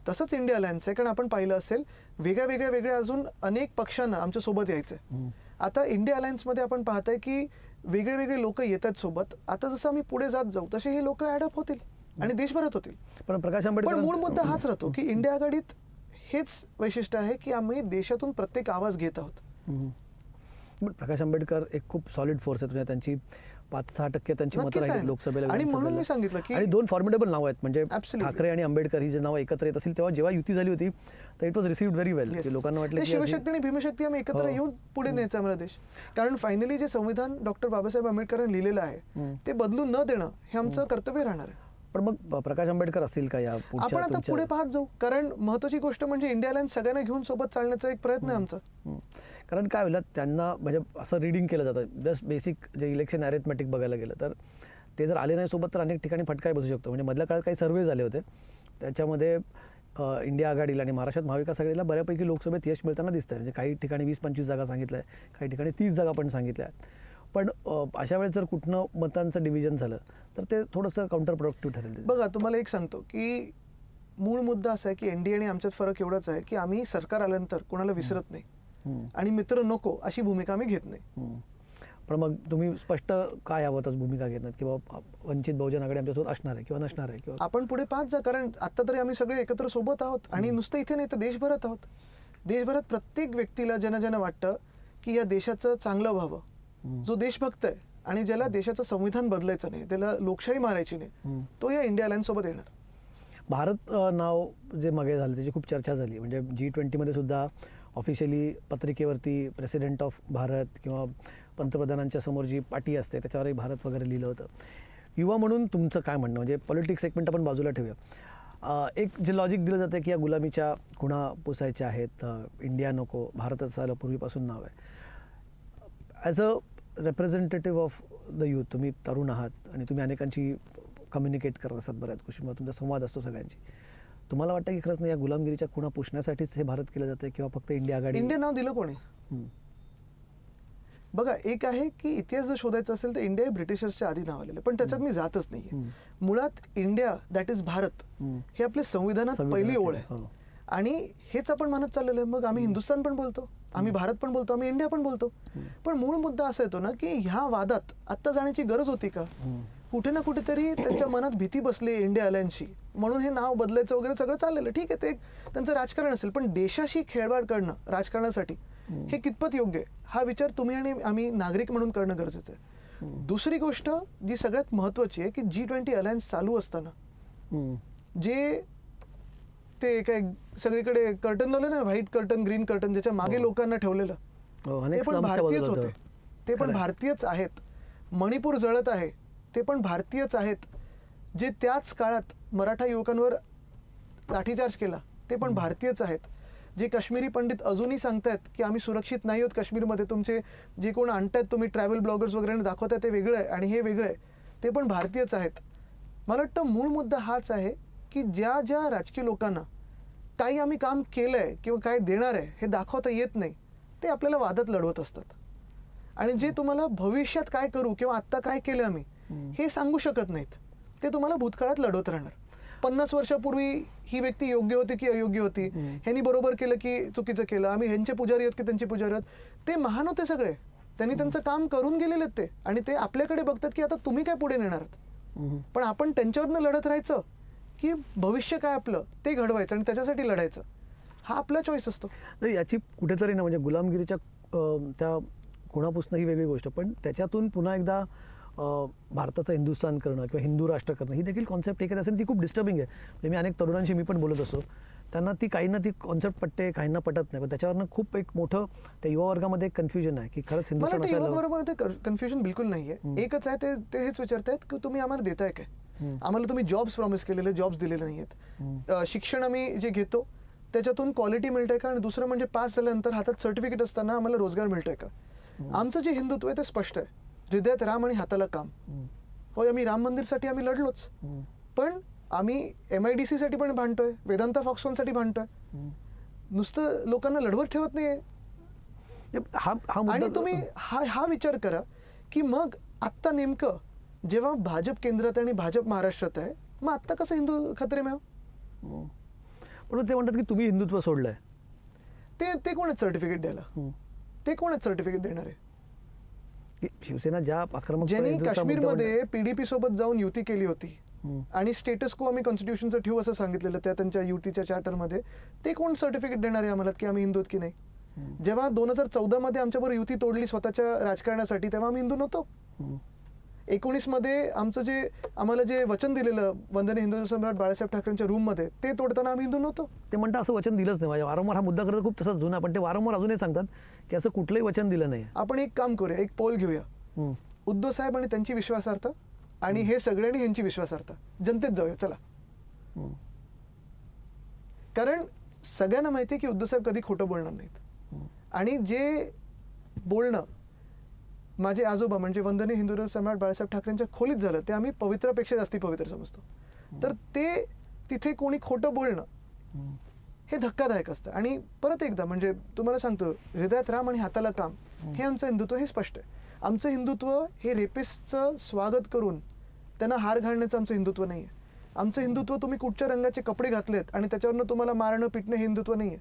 तसंच इंडिया अलायन्स आहे, कारण आपण पाहिलं असेल वेगळ्या अजून अनेक पक्षांना आमच्या सोबत यायचं. आता इंडिया अलायन्समध्ये आपण पाहताय की वेगळे लोक येत आहेत सोबत. आता जसं आम्ही पुढे जात जाऊ तसे हे लोक ॲडअप होतील आणि देशभरात होतील. पण प्रकाश पण आंबेडकर मूळ मुद्दा हाच राहतो की इंडिया आघाडीत हेच वैशिष्ट्य आहे की आम्ही देशातून प्रत्येक आवाज घेत आहोत. पण प्रकाश आंबेडकर एक खूप सॉलिड फोर्स आहे. त्यांची 5-6% त्यांची मतं नक्कीच आहे राहिली ना. लोकसभेला, आणि म्हणून मी विधानसभेला. सांगितलं की आणि 2 फॉर्मिडेबल नाव आहेत म्हणजे Absolutely. ठाकरे आणि आंबेडकर ही जे नावं एकत्र येत असेल तेव्हा जेव्हा युती झाली होती तर it was received very well. Yes. की लोकांना वाटलं ते की शिवशक्ती आणि भीमशक्ती आम्ही एकत्र हो. येऊन पुढे न्यायचा आम्हाला देश. कारण फायनली जे संविधान डॉक्टर बाबासाहेब आंबेडकरांनी लिहिलेलं आहे ते बदलून न देणं हे आमचं कर्तव्य राहणार आहे. पण मग प्रकाश आंबेडकर असतील का या पुढच्या आपण आता तुमच्या- पुढे पाहत जाऊ, कारण महत्वाची गोष्ट म्हणजे इंडिया अलायन्स सगळ्यांना घेऊन सोबत चालण्याचा एक प्रयत्न आहे आमचा. कारण काय होईल त्यांना म्हणजे असं रिडिंग केलं जातं जस्ट बेसिक जे इलेक्शन अरेथमॅटिक बघायला गेलं तर ते जर आले नाही सोबत तर अनेक ठिकाणी फटकाही बसू शकतो. म्हणजे मधल्या काळात काही सर्वे झाले होते त्याच्यामध्ये इंडिया आघाडीला आणि महाराष्ट्रात महाविकास आघाडीला बऱ्यापैकी लोकसभेत यश मिळताना दिसतं. म्हणजे काही ठिकाणी 20-25 जागा सांगितल्या आहे, काही ठिकाणी 30 जागा पण सांगितल्या आहेत. पण अशा वेळेस जर कुठनं मतांचं डिव्हिजन झालं तर ते थोडंसं काउंटर प्रोडक्टिव्ह ठरेल. बघा, तुम्हाला एक सांगतो की मूळ मुद्दा असा आहे की एनडीए आणि आमच्यात फरक एवढाच आहे की आम्ही सरकार आल्यानंतर कोणाला विसरत नाही आणि मित्र नको अशी भूमिका आम्ही घेत नाही. पण मग तुम्ही स्पष्ट काय याबाबतच भूमिका घेणार किंवा वंचित बहुजन आघाडी आमच्यासोबत असणार आहे किंवा नसणार आहे किंवा आपण पुढे पाहत जा, कारण आता तरी आम्ही सगळे एकत्र सोबत आहोत आणि नुसतं इथे नाही तर देशभरात आहोत. देशभरात प्रत्येक व्यक्तीला ज्यांना वाटतं की या देशाचं चांगलं व्हावं, जो देशभक्त आहे आणि ज्याला देशाचं संविधान बदलायचं नाही, त्याला लोकशाही मारायची नाही, तो या इंडिया अलायन्स सोबत येणार. भारत नाव जे मागे झालं त्याची खूप चर्चा झाली. म्हणजे G20मध्ये सुद्धा ऑफिशियली पत्रिकेवरती प्रेसिडेंट ऑफ भारत किंवा पंतप्रधानांच्या समोर जी पाटी असते त्याच्यावरही भारत वगैरे लिहिलं होतं. युवा म्हणून तुमचं काय म्हणणं, म्हणजे पॉलिटिक्स एक मिनिट आपण बाजूला ठेवूया. एक जे लॉजिक दिलं जातं की या गुलामीच्या खुणा पुसायच्या आहेत, इंडिया नको, भारतच आलं पूर्वीपासून नाव आहे. As a representative of the youth, तुम्ही तरुण आहात आणि तुम्ही अनेकांची कम्युनिकेट करत असतात बऱ्याच गोष्टींमध्ये, तुमचा संवाद असतो सगळ्यांची. तुम्हाला वाटतं की खरंच नाही या गुलामगिरीच्या खुणा पुसण्यासाठीच हे भारत केलं जातं किंवा फक्त इंडिया आघाडी? इंडिया नाव दिलं कोणी? बघा, एक आहे की इतिहास जर शोधायचा असेल तर इंडिया हे ब्रिटिशर्सच्या आधी नाव आलेलं, पण त्याच्यात मी जातच नाहीये. मुळात इंडिया दॅट इज भारत हे आपल्या संविधानात पहिली ओळ आहे आणि हेच आपण म्हणत चाललेलो आहे. मग आम्ही हिंदुस्थान पण बोलतो, आम्ही भारत पण बोलतो, आम्ही इंडिया पण बोलतो. पण मूळ मुद्दा असा येतो ना की ह्या वादात आत्ता जाण्याची गरज होती का? कुठे ना कुठेतरी त्यांच्या मनात भीती बसली इंडिया अलायन्सची, म्हणून हे नाव बदलायचं वगैरे सगळं चाललेलं. ठीक आहे, ते त्यांचं राजकारण असेल, पण देशाशी खेळवाड करणं राजकारणासाठी हे कितपत योग्य आहे हा विचार तुम्ही आणि आम्ही नागरिक म्हणून करणं गरजेचं आहे. दुसरी गोष्ट जी सगळ्यात महत्वाची आहे की G20 अलायन्स चालू असताना जे ते काय सगळीकडे कर्टन लावलं ना, व्हाईट कर्टन, ग्रीन कर्टन, ज्याच्या मागे लोकांना ठेवलेलं, ते पण भारतीयच होते, ते पण भारतीयच आहेत. मणिपूर जळत आहे ते पण भारतीयच आहेत. जे त्याच काळात मराठा युवकांवर लाठीचार्ज केला ते पण भारतीयच आहेत. जे काश्मीरी पंडित अजूनही सांगतायत की आम्ही सुरक्षित नाही आहोत काश्मीरमध्ये, तुमचे जे कोण आणतायत तुम्ही ट्रॅव्हल ब्लॉगर्स वगैरे दाखवताय ते वेगळं आहे आणि हे वेगळं आहे, ते पण भारतीयच आहेत. मला वाटतं मूळ मुद्दा हाच आहे की ज्या ज्या राजकीय लोकांना काही आम्ही काम केलंय किंवा काय देणार आहे हे दाखवता येत नाही, ते आपल्याला वादात लढवत असतात. आणि जे तुम्हाला भविष्यात काय करू किंवा आत्ता काय केलं आम्ही हे सांगू शकत नाहीत, ते तुम्हाला भूतकाळात लढवत राहणार. 50 वर्षापूर्वी ही व्यक्ती योग्य होती की अयोग्य होती, ह्यांनी बरोबर केलं की चुकीचं केलं, आम्ही ह्यांचे पुजारी आहोत की त्यांचे पुजारी आहोत, ते महान होते सगळे, त्यांनी त्यांचं काम करून गेलेले ते, आणि ते आपल्याकडे बघतात की आता तुम्ही काय पुढे नेणार आहात. पण आपण त्यांच्यावरनं लढत राहायचं की भविष्य काय आपलं ते घडवायचं आणि त्याच्यासाठी लढायचं, हा आपला चॉईस असतो. नाही, याची कुठेतरी ना म्हणजे गुलामगिरीच्या त्या खुणा पुसणं ही वेगळी गोष्ट, पण त्याच्यातून पुन्हा एकदा भारताचं हिंदुस्थान करणं किंवा हिंदू राष्ट्र करणं ही देखील कॉन्सेप्ट एकच असेल ती खूप डिस्टर्बिंग आहे. म्हणजे मी अनेक तरुणांशी मी पण बोलत असतो त्यांना ती काहींना ती कॉन्सेप्ट पटते, काहींना पटत नाही. पण त्याच्यावरनं खूप एक मोठं त्या युवा वर्गामध्ये एक कन्फ्युजन आहे की खरंच मला हिंदुत्व वाटतं युवक नसायला वर्गामध्ये कन्फ्युजन बिलकुल नाहीये. एकच आहे, ते हेच विचारतायत की तुम्ही आम्हाला देताय काय. आम्हाला तुम्ही जॉब्स प्रॉमिस केलेले, जॉब्स दिलेले नाहीयेत. शिक्षण आम्ही जे घेतो त्याच्यातून क्वालिटी मिळतंय का, आणि दुसरं म्हणजे पास झाल्यानंतर हातात सर्टिफिकेट असताना आम्हाला रोजगार मिळतोय का. आमचं जे हिंदुत्व आहे ते स्पष्ट आहे, हृदयात राम आणि हाताला काम. होय, आम्ही राम मंदिरसाठी आम्ही लढलोच, पण आम्ही MIDC साठी पण भांडतोय, वेदांता फॉक्सकॉनसाठी भांडतोय. नुसतं लोकांना लढवत ठेवत नाहीये. हा आणि मुद्दा तुम्ही हा विचार करा की मग आत्ता नेमकं जेव्हा भाजप केंद्रात आणि भाजप महाराष्ट्रात आहे, मग आत्ता कसं हिंदू खत्रे में हो? पण ते म्हणतात की तुम्ही हिंदुत्व सोडलंय. ते कोण आहेत सर्टिफिकेट द्यायला? ते कोण आहेत सर्टिफिकेट देणारे? की शिवसेना ज्या आक्रमक ज्यांनी काश्मीरमध्ये PDP सोबत जाऊन युती केली होती आणि स्टेटस को आम्ही कॉन्स्टिट्यूशनचं ठेवू असं सांगितलेलं त्या त्यांच्या युतीच्या चार्टरमध्ये, ते कोण सर्टिफिकेट देणार आहे आम्हाला की आम्ही हिंदू की नाही? जेव्हा 2014 मध्ये आमच्याबरोबर युती तोडली स्वतःच्या राजकारणासाठी, तेव्हा आम्ही हिंदू नव्हतो. 19 मध्ये आमचं जे आम्हाला जे वचन दिलेलं वंदनीय हिंदू सम्राट बाळासाहेब ठाकरेंच्या रूममध्ये, ते तोडताना आम्ही हिंदू नव्हतो. ते म्हणतात असं वचन दिलंच नाही. माझ्या वारंवार हा मुद्दा करत खूप तसाच जुना, पण ते वारंवार अजूनही सांगतात की असं कुठलंही वचन दिलं नाही. आपण एक काम करूया, एक पोल घेऊया. उद्धव साहेब आणि त्यांची विश्वासार्हता आणि हे सगळ्यांनी ह्यांची विश्वासार्हता जनतेत जाऊया चला. कारण सगळ्यांना माहिती आहे की उद्धव साहेब कधी खोटं बोलणार नाहीत, आणि जे बोलणं माझे आजोबा म्हणजे वंदनीय हिंदू सम्राट बाळासाहेब ठाकरेंच्या खोलीत झालं, ते आम्ही पवित्रापेक्षा जास्ती पवित्र समजतो. तर ते तिथे कोणी खोटं बोलणं हे धक्कादायक असतं. आणि परत एकदा म्हणजे तुम्हाला सांगतो, हृदयात राम आणि हाताला काम, हे आमचं हिंदुत्व हे स्पष्ट आहे. आमचं हिंदुत्व हे रेपिस्टचं स्वागत करून त्यांना हार घालण्याचं आमचं हिंदुत्व नाही आहे. आमचं हिंदुत्व तुम्ही कुठच्या रंगाचे कपडे घातलेत आणि त्याच्यावरनं तुम्हाला मारणं पिटणं हे हिंदुत्व नाही आहे.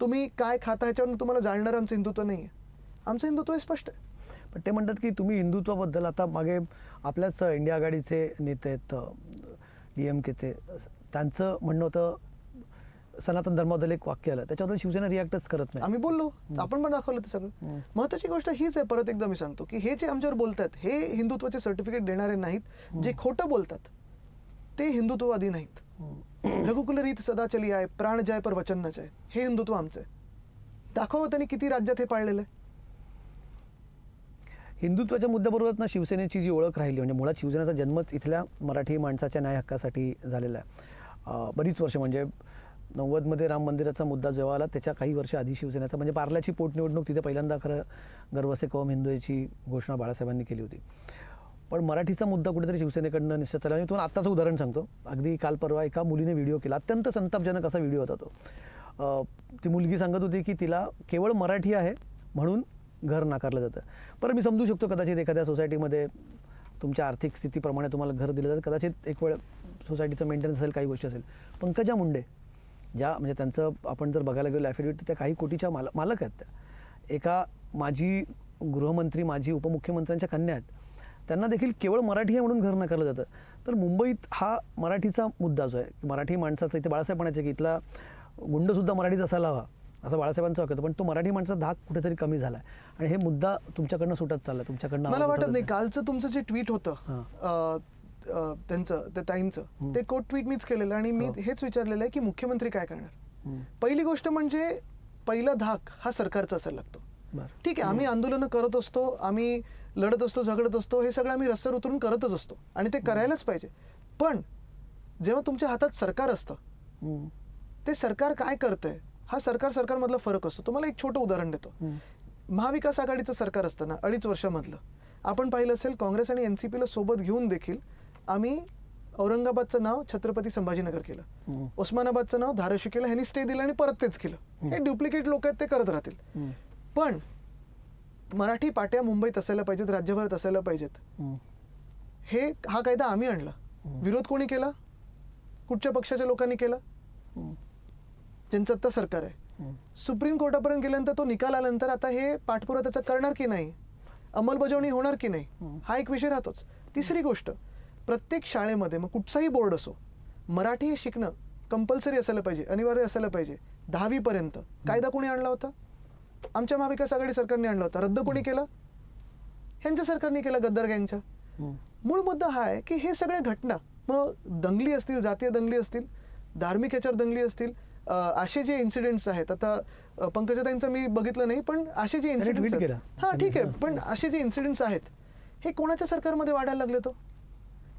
तुम्ही काय खाता ह्याच्यावरून तुम्हाला जाळणारं आमचं हिंदुत्व नाही आहे. आमचं हिंदुत्व हे स्पष्ट आहे. पण ते म्हणतात की तुम्ही हिंदुत्वाबद्दल, आता मागे आपल्याच इंडिया आघाडीचे नेते आहेत DMKचे, त्यांचं म्हणणं होतं सनातन धर्माबद्दल एक वाक्य आलं, त्याच्याबद्दल शिवसेना रिॲक्टच करत नाही. आम्ही बोललो, आपण पण दाखवलं ते सगळं. महत्वाची गोष्ट हीच आहे, परत एकदा मी सांगतो की हे जे आमच्यावर बोलतात हे हिंदुत्वाचे सर्टिफिकेट देणारे नाहीत. जे खोटं बोलतात ते हिंदुत्ववादी नाहीत. रघुकुल रीत सदा चली आहे, प्राण जाय पर वचन न जाय, हे हिंदुत्व आमचं आहे. दाखवा त्यांनी किती राज्यात हे पाळलेलं आहे. हिंदुत्वाच्या मुद्द्याबरोबरच ना शिवसेनेची जी ओळख राहिली, म्हणजे मुळात शिवसेनेचा जन्मच इथल्या मराठी माणसाच्या न्याय हक्कासाठी झालेला आहे. बरीच वर्ष म्हणजे 90मध्ये राम मंदिराचा मुद्दा जेव्हा आला त्याच्या काही वर्ष आधी शिवसेनेचा म्हणजे पार्ल्याची पोटनिवडणूक, तिथे पहिल्यांदा खरं गर्वसे कौम हिंदूची घोषणा बाळासाहेबांनी केली होती. पण मराठीचा मुद्दा कुठेतरी शिवसेनेकडनं निश्चित झाला. आणि तुम्हाला आत्ताचं उदाहरण सांगतो. अगदी काल परवा एका मुलीने व्हिडिओ केला, अत्यंत संतापजनक असा व्हिडिओ होता तो. ती मुलगी सांगत होती की तिला केवळ मराठी आहे म्हणून घर नाकारलं जातं. बरं, मी समजू शकतो कदाचित एखाद्या सोसायटीमध्ये तुमच्या आर्थिक स्थितीप्रमाणे तुम्हाला घर दिलं जातं, कदाचित एक वेळ सोसायटीचं मेंटेनन्स असेल, काही गोष्टी असेल. पंकजा मुंडे ज्या म्हणजे त्यांचं आपण जर बघायला गेलो ॲफिडेविट, तर त्या काही कोटीच्या मालक आहेत. त्या एका माजी गृहमंत्री, माजी उपमुख्यमंत्र्यांच्या कन्या आहेत. त्यांना देखील केवळ मराठी आहे म्हणून घर नाकारलं जातं. तर मुंबईत हा मराठीचा मुद्दा जो आहे, मराठी माणसाचा, इथे बाळासाहेब म्हणायचे की इथला गुंडसुद्धा मराठीच असायला हवा, असं बाळासाहेबांचं वाक्य होतं. पण तो मराठी माणसाचा धाक कुठेतरी कमी झाला आहे, आणि हे मुद्दा तुमच्याकडनं सुटत चालला, तुमच्याकडनं. मला वाटत नाही कालचं तुमचं जे ट्विट होतं त्यांचं, त्या ताईंचं, ते कोट ट्विट मीच केलेलं, आणि मी हेच विचारलेलं आहे की मुख्यमंत्री काय करणार. पहिली गोष्ट म्हणजे पहिला धाक हा सरकारचा असायला लागतो. ठीक आहे, आम्ही आंदोलनं करत असतो, आम्ही लढत असतो, झगडत असतो, हे सगळं आम्ही रस्त्यावर उतरून करतच असतो, आणि ते करायलाच पाहिजे. पण जेव्हा तुमच्या हातात सरकार असतं, ते सरकार काय करतंय हा सरकारमधला फरक असतो. तुम्हाला एक छोटं उदाहरण देतो. महाविकास आघाडीचं सरकार असताना 2.5 वर्षामधलं आपण पाहिलं असेल, काँग्रेस आणि NCPला सोबत घेऊन देखील आम्ही औरंगाबादचं नाव छत्रपती संभाजीनगर केलं, उस्मानाबादचं नाव धाराशिव केलं, ह्यांनी स्टे दिला आणि परत तेच केलं. हे डुप्लिकेट लोक आहेत, ते करत राहतील. पण मराठी पाट्या मुंबईत असायला पाहिजेत, राज्यभरात असायला पाहिजेत, हा कायदा आम्ही आणला. विरोध कोणी केला? कुठच्या पक्षाच्या लोकांनी केला? ज्यांचं आता सरकार आहे. सुप्रीम कोर्टापर्यंत गेल्यानंतर तो निकाल आल्यानंतर आता हे पाठपुरावा त्याचा करणार की नाही, अंमलबजावणी होणार की नाही, हा एक विषय राहतोच. तिसरी गोष्ट, प्रत्येक शाळेमध्ये मग कुठचाही बोर्ड असो, मराठी हे शिकणं कंपल्सरी असायला पाहिजे, अनिवार्य असायला पाहिजे. 10वी पर्यंत कायदा कोणी आणला होता? आमच्या महाविकास आघाडी सरकारने आणला होता. रद्द कोणी केला? ह्यांच्या सरकारने केला, गद्दार गँगच्या. मूळ मुद्दा हा आहे की हे सगळ्या घटना, मग दंगली असतील, जातीय दंगली असतील, धार्मिक ह्याच्यावर दंगली असतील, असे जे इन्सिडेंट्स आहेत, आता पंकजाताईंचं मी बघितलं नाही, पण असे जे इन्सिडेंट्स tweet केलं. हां ठीक आहे, पण असे जे इन्सिडेंट्स आहेत हे कोणाच्या सरकारमध्ये वाढायला लागले तो?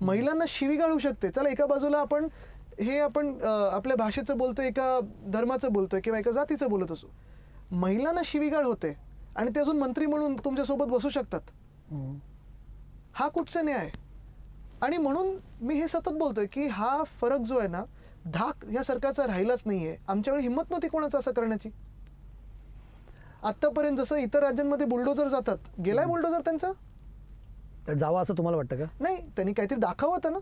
महिलांना शिवीगाळ होऊ शकते. चला एका बाजूला आपण आपल्या भाषेचं बोलतोय, एका धर्माचं बोलतोय किंवा एका जातीचं बोलत असो, महिलांना शिवीगाळ होते आणि ते अजून मंत्री म्हणून तुमच्यासोबत बसू शकतात. हा कुठचा न्याय आहे? आणि म्हणून मी हे सतत बोलतोय की हा फरक जो आहे ना, धाक या सरकारचा राहिलाच नाहीये. आमच्याकडे हिंमत नव्हती कोणाचं असं करण्याची. आतापर्यंत जसं इतर राज्यांमध्ये बुलडोजर जातात, गेलाय बुलडोजर त्यांचा? तर जावं असं तुम्हाला वाटतं का? नाही, त्यांनी काहीतरी दाखवलं होतं ना.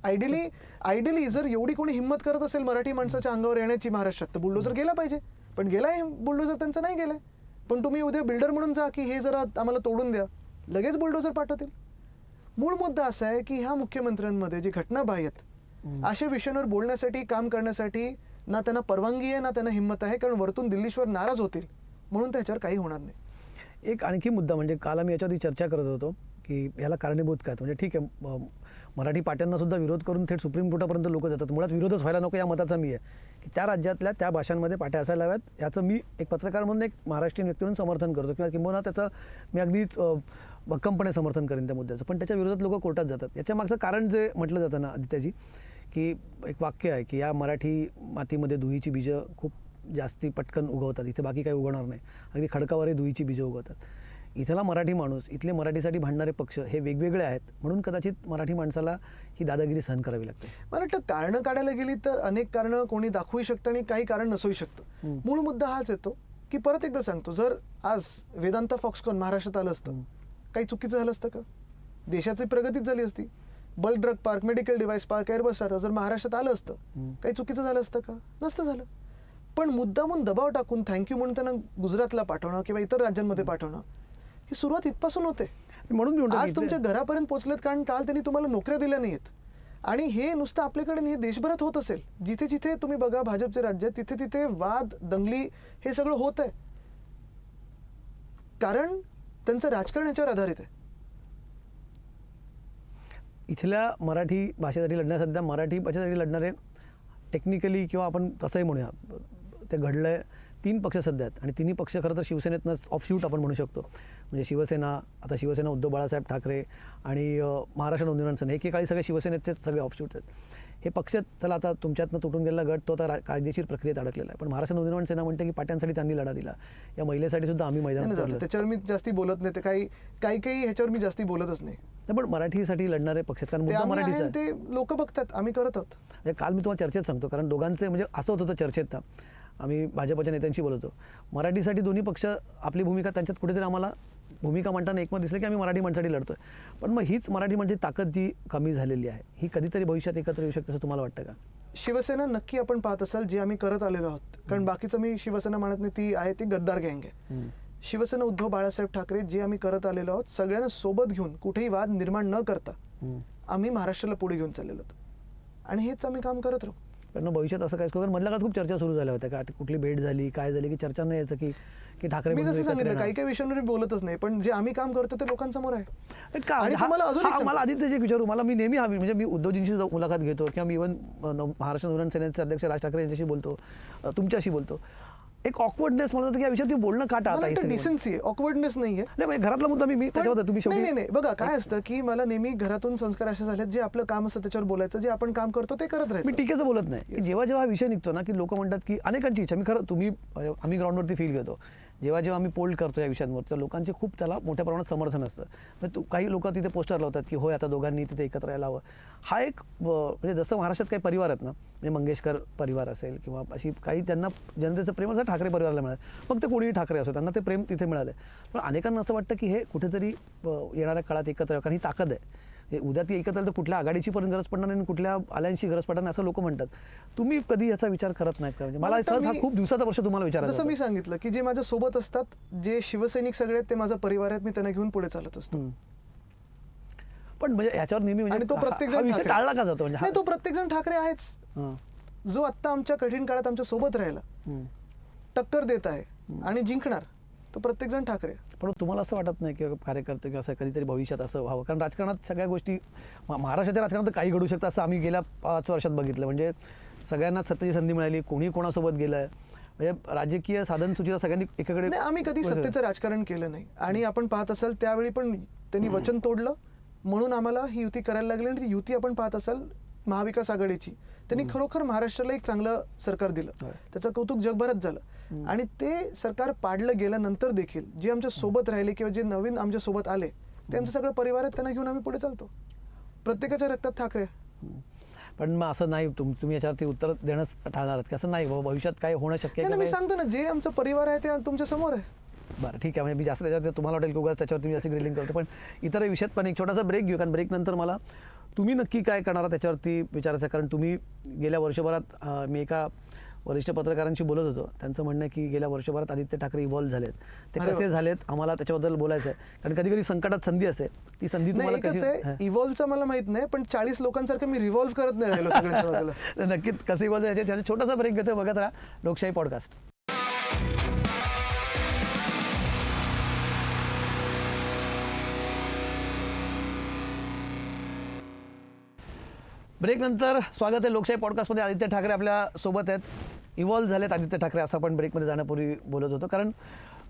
आयडियली जर एवढी कोणी हिंमत करत असेल मराठी माणसाच्या अंगावर येण्याची महाराष्ट्रात, तर बुलडोजर गेला पाहिजे. पण गेलाय बुलडोजर त्यांचा? नाही गेलाय. पण तुम्ही उद्या बिल्डर म्हणून जा की हे जरा आम्हाला तोडून द्या, लगेच बुलडोजर पाठवतील. मूळ मुद्दा असा आहे की ह्या मुख्यमंत्र्यांमध्ये जी घटनाबाह्य आहेत अशा विषयांवर बोलण्यासाठी, काम करण्यासाठी ना त्यांना परवानगी आहे ना त्यांना हिंमत आहे, कारण वरतून दिल्लीश्वर नाराज होतील म्हणून त्याच्यावर काही होणार नाही. एक आणखी मुद्दा म्हणजे काल आम्ही याच्यावरती चर्चा करत होतो की याला कारणीभूत काय. म्हणजे ठीक आहे, मराठी पाट्यांना सुद्धा विरोध करून थेट सुप्रीम कोर्टापर्यंत लोक जातात. मुळात विरोधच व्हायला नको या मताचा मी आहे की त्या राज्यातल्या त्या भाषांमध्ये पाट्या असायला हव्यात. याचं मी एक पत्रकार म्हणून, एक महाराष्ट्रीयन व्यक्ती म्हणून समर्थन करतो, किंवा किंबहुना त्याचं मी अगदीच भक्कमपणे समर्थन करेन त्या मुद्द्याचं. पण त्याच्या विरोधात लोक कोर्टात जातात. याच्या मागचं कारण जे म्हटलं जातं ना आदित्याजी, की एक वाक्य आहे की या मराठी मातीमध्ये दुहीची बीजं खूप जास्ती पटकन उगवतात, इथे बाकी काही उगवणार नाही. अगदी खडकावरही दुहीची बीजं उगवतात. इथला मराठी माणूस, इथले मराठीसाठी भांडणारे पक्ष हे वेगवेगळे आहेत, म्हणून कदाचित मराठी माणसाला ही दादागिरी सहन करावी लागते. मला वाटतं कारणं काढायला गेली तर अनेक कारणं कोणी दाखवू शकतं आणि काही कारण नसूही शकतं. मूळ मुद्दा हाच येतो की परत एकदा सांगतो, जर आज वेदांता फॉक्सकॉन महाराष्ट्रात आलं असतं, काही चुकीचं झालं असतं का? देशाची प्रगतीच झाली असती. Bulk drug park, medical device park, Airbus Tata जर महाराष्ट्रात आलं असतं, काही चुकीचं झालं असतं का? नसतं झालं. पण मुद्दामून दबाव टाकून थँक्यू म्हणून त्यांना गुजरातला पाठवणं किंवा इतर राज्यांमध्ये पाठवणं, ही सुरुवात इथपासून होते. म्हणून मी म्हणतो आज की तुमच्या घरापर्यंत पोहोचलेत कारण काल त्यांनी तुम्हाला नोकऱ्या दिल्या नाहीत. आणि हे नुसतं आपल्याकडे नाही, देशभरात होत असेल. जिथे जिथे तुम्ही बघा भाजपचे राज्य, तिथे तिथे वाद, दंगली हे सगळं होत आहे, कारण त्यांचं राजकारण याच्यावर आधारित आहे. इथल्या मराठी भाषेसाठी लढण्यासाठी, मराठी भाषेसाठी लढणारे टेक्निकली किंवा आपण कसंही म्हणूया, ते घडलंय. 3 पक्ष सध्या आहेत आणि तिन्ही पक्ष खरं तर शिवसेनेतनं ऑफशूट आपण म्हणू शकतो. म्हणजे शिवसेना उद्धव बाळासाहेब ठाकरे आणि महाराष्ट्र नवनिर्माण सेना, एकेकाळी सगळे शिवसेनेचे सगळे ऑफशूट आहेत. हे पक्ष चला आता तुमच्यातनं तुटून गेलेला गट तो आता कायदेशीर प्रक्रियेत अडकलेला आहे. पण महाराष्ट्र नवनिर्माण सेना म्हणते की पाट्यांसाठी त्यांनी लढा दिला, या महिलेसाठी सुद्धा आम्ही मैदानात उतरलो. त्याच्यावर मी जास्ती बोलत नाही. ते काही ह्याच्यावर मी जास्ती बोलतच नाही. पण मराठीसाठी लढणारे पक्ष आहेत, कारण मुद्दा मराठीचा आहे. ते लोक बघतात, आम्ही करत आहोत. म्हणजे काल मी तुम्हाला चर्चेत सांगतो, कारण दोघांचे म्हणजे असं होत होतं चर्चेत, आम्ही भाजपच्या नेत्यांशी बोलतो, मराठीसाठी दोन्ही पक्ष आपली भूमिका, त्यांच्यात कुठेतरी आम्हाला भूमिका मांडताना एकमत दिसलं की आम्ही मराठी माणसासाठी लढतोय. पण मग हीच मराठी माणसाची ताकद जी कमी झालेली आहे, ही कधीतरी भविष्यात एकत्र येऊ शकते असं तुम्हाला वाटतं का? शिवसेना नक्की आपण पाहत असाल जे आम्ही करत आलेलो आहोत, कारण बाकीचं मी शिवसेना म्हणत नाही, ती आहे ती गद्दार गँग आहे. शिवसेना उद्धव बाळासाहेब ठाकरे जे आम्ही करत आलेलो आहोत, सगळ्यांना सोबत घेऊन कुठेही वाद निर्माण न करता आम्ही महाराष्ट्राला पुढे घेऊन चाललेलो आहोत आणि हेच आम्ही काम करत राहू. पण भविष्यात असं काय, मधल्या काळात खूप चर्चा सुरू झाल्या होत्या का, कुठली भेट झाली, काय झाली, की चर्चा नाही यायचं की ठाकरे. मी जसं सांगितलं काही काही विषयांवर बोलतच नाही, पण जे आम्ही काम करतो ते लोकांसमोर आहे. आणि तुम्हाला अजून मला आदित्यजी विचारू, मला मी नेहमी हवी, म्हणजे मी उद्धवजींशी मुलाखत घेतो किंवा मी इव्हन महाराष्ट्र नवनिर्माण सेनेचे अध्यक्ष राज ठाकरे यांच्याशी बोलतो, तुमच्याशी बोलतो, एक ऑकवर्डनेस मला होतं की या विषयात बोलणं का टाळता. डिसेन्सी आहे, ऑकवर्डनेस नाहीये. नाही, घरातला मुद्दा मी त्याच्यावर तुम्ही नाही बघा काय असतं की मला नेहमी घरातून संस्कार असे झालेत, जे आपलं काम असतं त्याच्यावर बोलायचं, जे आपण काम करतो ते करत राहायचं. मी टीकेचं बोलत नाही. जेव्हा जेव्हा विषय निघतो ना, की लोक म्हणतात की अनेकांची इच्छा, मी खरं आम्ही ग्राउंडवरती फील घेतो, जेव्हा जेव्हा आम्ही पोल करतो या विषयांवर, तर लोकांचे खूप त्याला मोठ्या प्रमाणात समर्थन असतं. म्हणजे काही लोक तिथे पोस्टर लावतात की होय आता दोघांनी तिथे एकत्र यायला हवं. हा एक म्हणजे जसं महाराष्ट्रात काही परिवार आहेत ना, म्हणजे मंगेशकर परिवार असेल किंवा अशी काही, त्यांना जनतेचं प्रेम असं ठाकरे परिवाराला मिळालं, मग ते कोणीही ठाकरे असो, त्यांना ते प्रेम तिथे मिळालं. पण अनेकांना असं वाटतं की हे कुठेतरी येणाऱ्या काळात एकत्र, कारण ही ताकद आहे, उद्या ती एकत्र आलं तर कुठल्या आघाडीची पण गरज पडणार नाही आणि कुठल्या अलायन्सची गरज पडणार नाही असं लोक म्हणतात. तुम्ही कधी याचा विचार करत नाहीत का? म्हणजे मला हा खूप दिवसाचा वर्ष तुम्हाला विचारायचं. जसं मी सांगितलं की जे माझ्या सोबत असतात, जे शिवसैनिक सगळे आहेत, ते माझा परिवार आहेत, मी त्यांना घेऊन पुढे चालत असतो. पण म्हणजे याच्यावर नेहमी आणि तो प्रत्येक जण टाळला का जातो? म्हणजे तो प्रत्येक जण ठाकरे आहेच, जो आता आमच्या कठीण काळात आमच्या सोबत राहिला, टक्कर देत आहे आणि जिंकणार, तो प्रत्येक जण ठाकरे. पण तुम्हाला असं वाटत नाही की कार्यकर्ते किंवा असं कधीतरी भविष्यात असं व्हावं? कारण राजकारणात सगळ्या गोष्टी, महाराष्ट्राच्या राजकारणात काही घडू शकतं असं आम्ही गेल्या 5 वर्षात बघितलं. म्हणजे सगळ्यांनाच सत्तेची संधी मिळाली, कोणी कोणासोबत गेलं, म्हणजे राजकीय साधनसूचीला सगळ्यांनी एकाकडे. नाही, आम्ही कधी सत्तेचं राजकारण केलं नाही. आणि आपण पाहत असाल त्यावेळी पण त्यांनी वचन तोडलं म्हणून आम्हाला ही युती करायला लागली. आणि ती युती आपण पाहत असाल महाविकास आघाडीची, त्यांनी खरोखर महाराष्ट्राला एक चांगलं सरकार दिलं, त्याचं कौतुक जगभरात झालं. आणि ते सरकार पाडलं गेल्यानंतर देखील जे आमच्या सोबत राहिले किंवा जे नवीन आमच्या सोबत आले ते आमचं सगळं परिवार आहेत, त्यांना घेऊन आम्ही पुढे चालतो. प्रत्येकाच्या रक्तात ठाकरे. पण मग असं नाही, तुम्ही याच्यावरती उत्तर देणंच टाळणार आहात की असं नाही बाबा भविष्यात काय होणं शक्य आहे? मी सांगतो ना, जे आमचं परिवार आहे ते तुमच्या समोर आहे. बरं ठीक आहे, म्हणजे मी जास्त त्याच्यावर तुम्हाला वाटेल की उगाच त्याच्यावरती मी जास्त ग्रिलिंग करतो, पण इतर विषयात पण एक छोटासा ब्रेक घेऊ. कारण ब्रेक नंतर मला तुम्ही नक्की काय करणार त्याच्यावरती विचारायचं आहे. कारण तुम्ही गेल्या वर्षभरात, मी एका वरिष्ठ पत्रकारांशी बोलत होतो, त्यांचं म्हणणं आहे की गेल्या वर्षभरात आदित्य ठाकरे इव्हॉल्व झालेत. ते कसे झालेत आम्हाला त्याच्याबद्दल बोलायचं आहे. कारण कधी कधी संकटात संधी असते, ती संधी तुम्हाला एकच आहे, इव्हॉल्वचं मला माहित नाही, पण 40 लोकांसारखं मी रिव्हॉल्व करत नाही राहिलो सगळ्यांच्या बाजूला. नक्कीच कसं इव्हॉल्व व्हायचे त्याचा छोटासा ब्रेक घेतो. बघत राहा लोकशाही पॉडकास्ट. ब्रेक नंतर स्वागत आहे लोकशाही पॉडकास्टमध्ये. आदित्य ठाकरे आपल्या सोबत आहेत. इव्हॉल्व झालेत आदित्य ठाकरे असं आपण ब्रेकमध्ये जाण्यापूर्वी बोलत होतो. कारण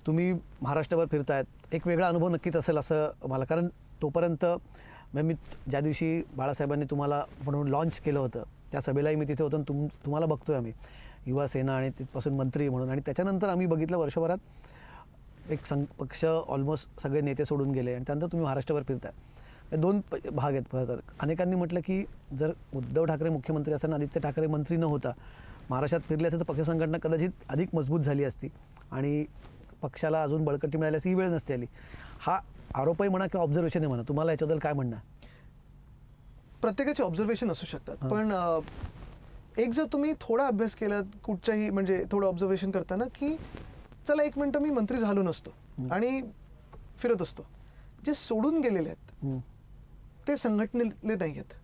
तुम्ही महाराष्ट्रभर फिरतायत, एक वेगळा अनुभव नक्कीच असेल असं मला. कारण तोपर्यंत मी ज्या दिवशी बाळासाहेबांनी तुम्हाला म्हणून लॉन्च केलं होतं त्या सभेलाही मी तिथे होतो. तुम्हाला बघतोय आम्ही युवा सेना आणि तिथपासून मंत्री म्हणून. आणि त्याच्यानंतर आम्ही बघितलं वर्षभरात एक पक्ष ऑलमोस्ट सगळे नेते सोडून गेले आणि त्यानंतर तुम्ही महाराष्ट्रभर फिरताय. दोन भाग आहेत. तर अनेकांनी म्हटलं की जर उद्धव ठाकरे मुख्यमंत्री असताना आदित्य ठाकरे मंत्री न होता महाराष्ट्रात फिरले असते तर पक्ष संघटना कदाचित अधिक मजबूत झाली असती आणि पक्षाला अजून बळकटी मिळाली असती, ही वेळ नसते आली. हा आरोपही म्हणा किंवा ऑब्झर्वेशन आहे म्हणा, तुम्हाला याच्याबद्दल काय म्हणणं? प्रत्येकाचे ऑब्झर्वेशन असू शकतात, पण एक जर तुम्ही थोडा अभ्यास केला कुठच्याही, म्हणजे थोडं ऑब्झर्वेशन करताना की चला 1 मिनिट मी मंत्री झालो नसतो आणि फिरत असतो, जे सोडून गेलेले आहेत ते संघटनेले नाही आहेत.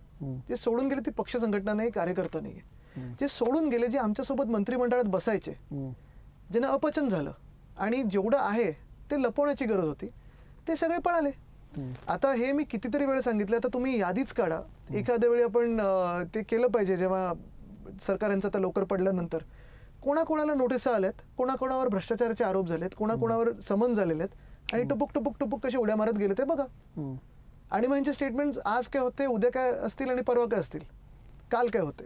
जे सोडून गेले ती पक्ष संघटना नाही, कार्यकर्ता नाही आहे. जे सोडून गेले, जे आमच्यासोबत मंत्रिमंडळात बसायचे, ज्यांना अपचन झालं आणि जेवढं आहे ते लपवण्याची गरज होती, ते सगळे पळाले. आता हे मी कितीतरी वेळ सांगितलं, आता तुम्ही यादीच काढा. एखाद्या वेळी आपण ते केलं पाहिजे जेव्हा सरकार यांचं आता लवकर पडल्यानंतर कोणाकोणाला नोटिसा आल्यात, कोणाकोणावर भ्रष्टाचाराचे आरोप झालेत, कोणाकोणावर समन झालेले आहेत आणि टुपुक टुपुक टुपुक कसे उड्या मारत गेले ते बघा. आणि मग यांचे स्टेटमेंट आज काय होते, उद्या काय असतील आणि परवा काय असतील, काल काय होते,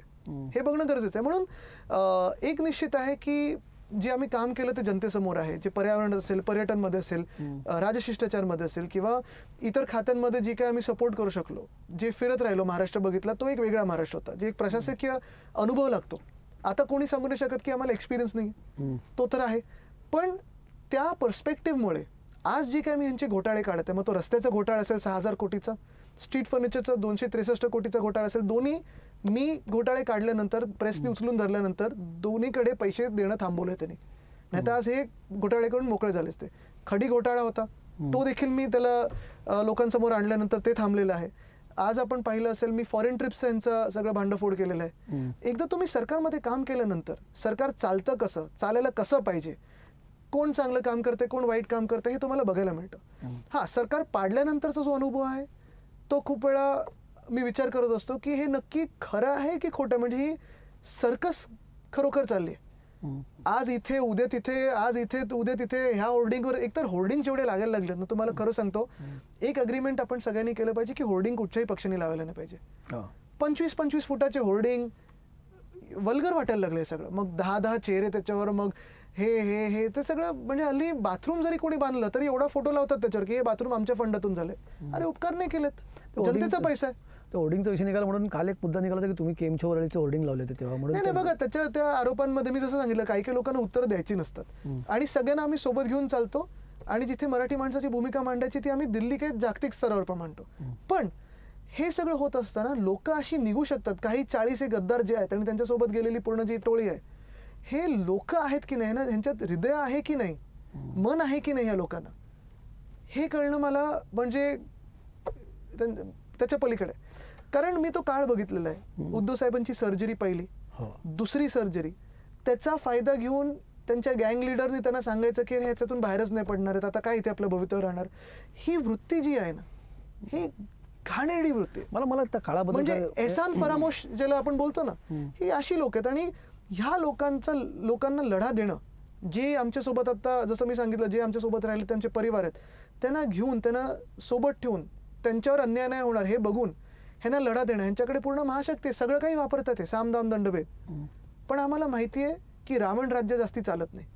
हे बघणं गरजेचं आहे. म्हणून एक निश्चित आहे की जे आम्ही काम केलं ते जनतेसमोर आहे. जे पर्यावरण असेल, पर्यटनमध्ये असेल, राजशिष्टाचारमध्ये असेल किंवा इतर खात्यांमध्ये जी काय आम्ही सपोर्ट करू शकलो, जे फिरत राहिलो, महाराष्ट्र बघितला, तो एक वेगळा महाराष्ट्र होता. जे एक प्रशासकीय अनुभव लागतो. आता कोणी सांगू नाही शकत की आम्हाला एक्सपिरियन्स नाही, तो तर आहे. पण त्या पर्स्पेक्टिव्हमुळे आज जी काय मी यांचे घोटाळे काढत आहे, मग तो रस्त्याचा घोटाळा असेल 6,000 कोटीचा, स्ट्रीट फर्निचरचा 263 कोटीचा घोटाळा असेल, दोन्ही मी घोटाळे काढल्यानंतर, प्रेसने उचलून धरल्यानंतर दोन्हीकडे पैसे देणं थांबवलं त्यांनी. नाही तर आज हे घोटाळे करून मोकळे झाले असते. खडी घोटाळा होता, तो देखील मी त्याला लोकांसमोर आणल्यानंतर ते थांबलेलं आहे. आज आपण पाहिलं असेल, मी फॉरेन ट्रिप्स यांचं सगळं भांडफोड केलेलं आहे. एकदा तुम्ही सरकारमध्ये काम केल्यानंतर सरकार चालतं कसं, चालायला कसं पाहिजे, कोण चांगलं काम करते, कोण वाईट काम करते, हे तुम्हाला बघायला मिळतं. हा, सरकार पाडल्यानंतरचा जो अनुभव आहे तो खूप वेळा मी विचार करत असतो की हे नक्की खरं आहे की खोटं. म्हणजे ही सर्कस खरोखर चालली आहे. आज इथे उद्या तिथे, आज इथे उद्या तिथे, ह्या होर्डिंगवर. एकतर होर्डिंग जेवढे लागायला लागले ना, तुम्हाला खरं सांगतो, एक अग्रीमेंट आपण सगळ्यांनी केलं पाहिजे की होर्डिंग कुठच्याही पक्षाने लावायला नाही पाहिजे. 25-25 फुटाचे होर्डिंग वल्गर वाटायला लागले सगळं. मग 10-10 चेहरे त्याच्यावर, मग हे ते सगळं. म्हणजे हल्ली बाथरूम जरी कोणी बांधलं तरी एवढा फोटो लावतात त्याच्यावर की हे बाथरूम आमच्या फंडातून झाले. अरे उपकार नाही केलेत, जनतेचा पैसा आहे. तो होर्डिंगचा विषय निघाला म्हणून काल एक मुद्दा निघाला की तुम्ही केमच्या वरळीचे होर्डिंग लावले होते तेव्हा. म्हणून नाही बघा, त्या आरोपांमध्ये मी जसं सांगितलं, काही लोकांना उत्तर द्यायची नसतात आणि सगळ्यांना आम्ही सोबत घेऊन चालतो. आणि जिथे मराठी माणसाची भूमिका मांडायची ती आम्ही दिल्ली काही जागतिक स्तरावर पण मांडतो. पण हे सगळं होत असताना लोक अशी निघू शकतात, काही 40 गद्दार जे आहेत आणि त्यांच्यासोबत गेलेली पूर्ण जी टोळी आहे, हे लोक आहेत की नाही ना, ह्यांच्यात हृदय आहे की नाही, मन आहे की नाही ह्या लोकांना, हे कळणं मला म्हणजे त्याच्या पलीकडे. कारण मी तो काळ बघितलेला आहे. उद्धव साहेबांची सर्जरी पहिली, दुसरी सर्जरी, त्याचा फायदा घेऊन त्यांच्या गँग लिडरनी त्यांना सांगायचं की ह्याच्यातून बाहेरच नाही पडणार आहेत, आता काय इथे आपलं भवितव्य राहणार. ही वृत्ती जी आहे ना, ही घाणेरडी वृत्ती आहे. मला त्या काळाबद्दल म्हणजे एहसान फरामोश ज्याला आपण बोलतो ना, ही अशी लोक आहेत. आणि ह्या लोकांना लढा देणं, जे आमच्यासोबत आता जसं मी सांगितलं, जे आमच्यासोबत राहिले त्यांचे परिवार आहेत, त्यांना घेऊन, त्यांना सोबत ठेवून, त्यांच्यावर अन्याय नाही होणार हे बघून ह्यांना लढा देणं, ह्यांच्याकडे पूर्ण महाशक्ती आहे, सगळं काही वापरतात ते, सामदाम दंडभेद. पण आम्हाला माहिती आहे की रावण राज्य जास्ती चालत नाही.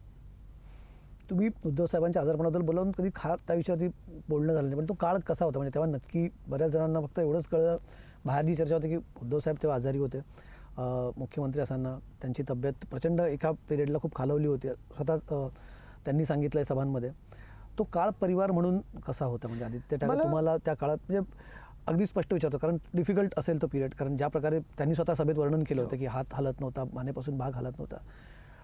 तुम्ही उद्धव साहेबांच्या आजारपणाबद्दल बोलून कधी त्या विषयावरती बोलणं झालं नाही, पण तो काळ कसा होता? म्हणजे तेव्हा नक्की बऱ्याच जणांना फक्त एवढंच कळलं, बाहेर जी चर्चा होती की उद्धव साहेब तेव्हा आजारी होते, मुख्यमंत्री असताना त्यांची तब्येत प्रचंड एका पिरियडला खूप खालवली होती, स्वतः त्यांनी सांगितलं आहे सभांमध्ये. तो काळ परिवार म्हणून कसा होता? म्हणजे आदित्य ठाकरे तुम्हाला त्या काळात, म्हणजे अगदी स्पष्ट विचारतो कारण डिफिकल्ट असेल तो पिरियड, कारण ज्या प्रकारे त्यांनी स्वतः सभेत वर्णन केलं होतं की हात हलत नव्हता, मानेपासून भाग हलत नव्हता,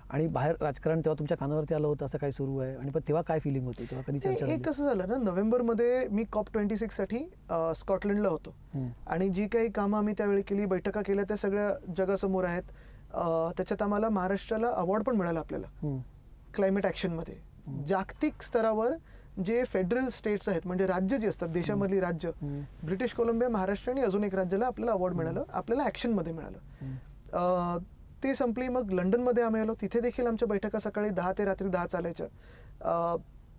आणि बाहेर राजकारण तेव्हा तुमच्या कानावरती आलं होतं असं काही सुरू आहे, आणि पण तेव्हा काय फिलिंग होती, तेव्हा कधी चर्चा झाली? कसं झालं ना, नोव्हेंबरमध्ये मी COP26 साठी स्कॉटलंडला होतो, आणि जी काही कामं आम्ही त्यावेळी केली, बैठका केल्या, त्या सगळ्या जगासमोर आहेत. त्याच्यात आम्हाला महाराष्ट्राला अवॉर्ड पण मिळाला आपल्याला क्लायमेट ॲक्शनमध्ये. जागतिक स्तरावर जे फेडरल स्टेट्स आहेत, म्हणजे राज्य जी असतात देशामधली राज्य, ब्रिटिश कोलंबिया, महाराष्ट्र आणि अजून एक राज्याला आपल्याला अवॉर्ड मिळालं, आपल्याला ॲक्शनमध्ये मिळालं. ते संपली, मग लंडनमध्ये आम्ही आलो, तिथे देखील आमच्या बैठका सकाळी 10 ते रात्री 10 चालायच्या.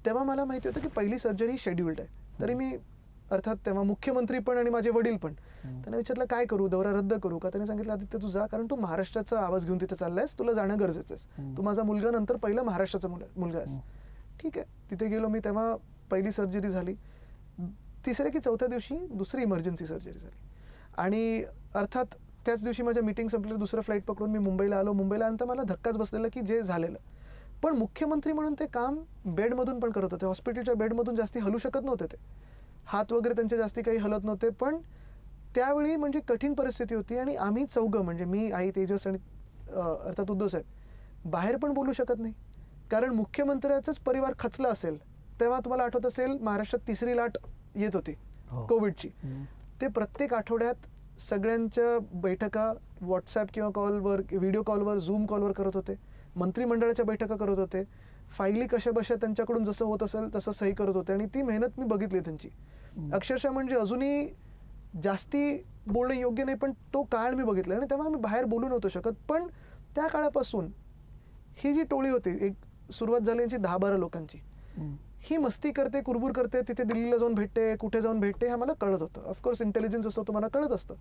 तेव्हा मला माहिती होतं की पहिली सर्जरी शेड्युल्ड आहे. तरी मी, अर्थात तेव्हा मुख्यमंत्री पण आणि माझे वडील पण, त्यांना विचारलं काय करू, दौरा रद्द करू का? त्याने सांगितलं आदित्य तू जा, कारण तू महाराष्ट्राचा आवाज घेऊन तिथे चाललायस, तुला जाणं गरजेचं आहे, तू माझा मुलगा, नंतर पहिला महाराष्ट्राचा मुलगा आहेस. ठीक आहे, तिथे गेलो मी. तेव्हा पहिली सर्जरी झाली. तिसऱ्या की चौथ्या दिवशी दुसरी इमर्जन्सी सर्जरी झाली. आणि अर्थात त्याच दिवशी माझ्या मीटिंग संपली, दुसरं फ्लाईट पकडून मी मुंबईला आलो. मुंबईला आणता मला धक्काच बसलेला की जे झालेलं. पण मुख्यमंत्री म्हणून ते काम बेडमधून पण करत होते, हॉस्पिटलच्या बेडमधून जास्ती हलू शकत नव्हते, ते हात वगैरे त्यांचे जास्ती काही हलत नव्हते. पण त्यावेळी म्हणजे कठीण परिस्थिती होती, आणि आम्ही चौघं, म्हणजे मी, आई, तेजस आणि अर्थात उद्धव साहेब, बाहेर पण बोलू शकत नाही, कारण मुख्यमंत्र्याचाच परिवार खचला असेल. तेव्हा तुम्हाला आठवत असेल महाराष्ट्रात तिसरी लाट येत होती कोविडची. ते प्रत्येक आठवड्यात सगळ्यांच्या बैठका व्हॉट्सॲप किंवा कॉलवर, व्हिडिओ कॉलवर, झूम कॉलवर करत होते, मंत्रिमंडळाच्या बैठका करत होते, फायली कशा बशा त्यांच्याकडून जसं होत असेल तसं सही करत होते. आणि ती मेहनत मी बघितली त्यांची अक्षरशः. म्हणजे अजूनही जास्ती बोलणं योग्य नाही, पण तो काळ मी बघितला. आणि तेव्हा आम्ही बाहेर बोलू नव्हतो शकत. पण त्या काळापासून ही जी टोळी होती, एक सुरुवात झाली यांची 10-12 लोकांची, ही मस्ती करते, कुरबुर करते, तिथे दिल्लीला जाऊन भेटते, कुठे जाऊन भेटते, हे मला कळत होतं. ऑफकोर्स इंटेलिजन्स असतो, तुम्हाला कळत असतं.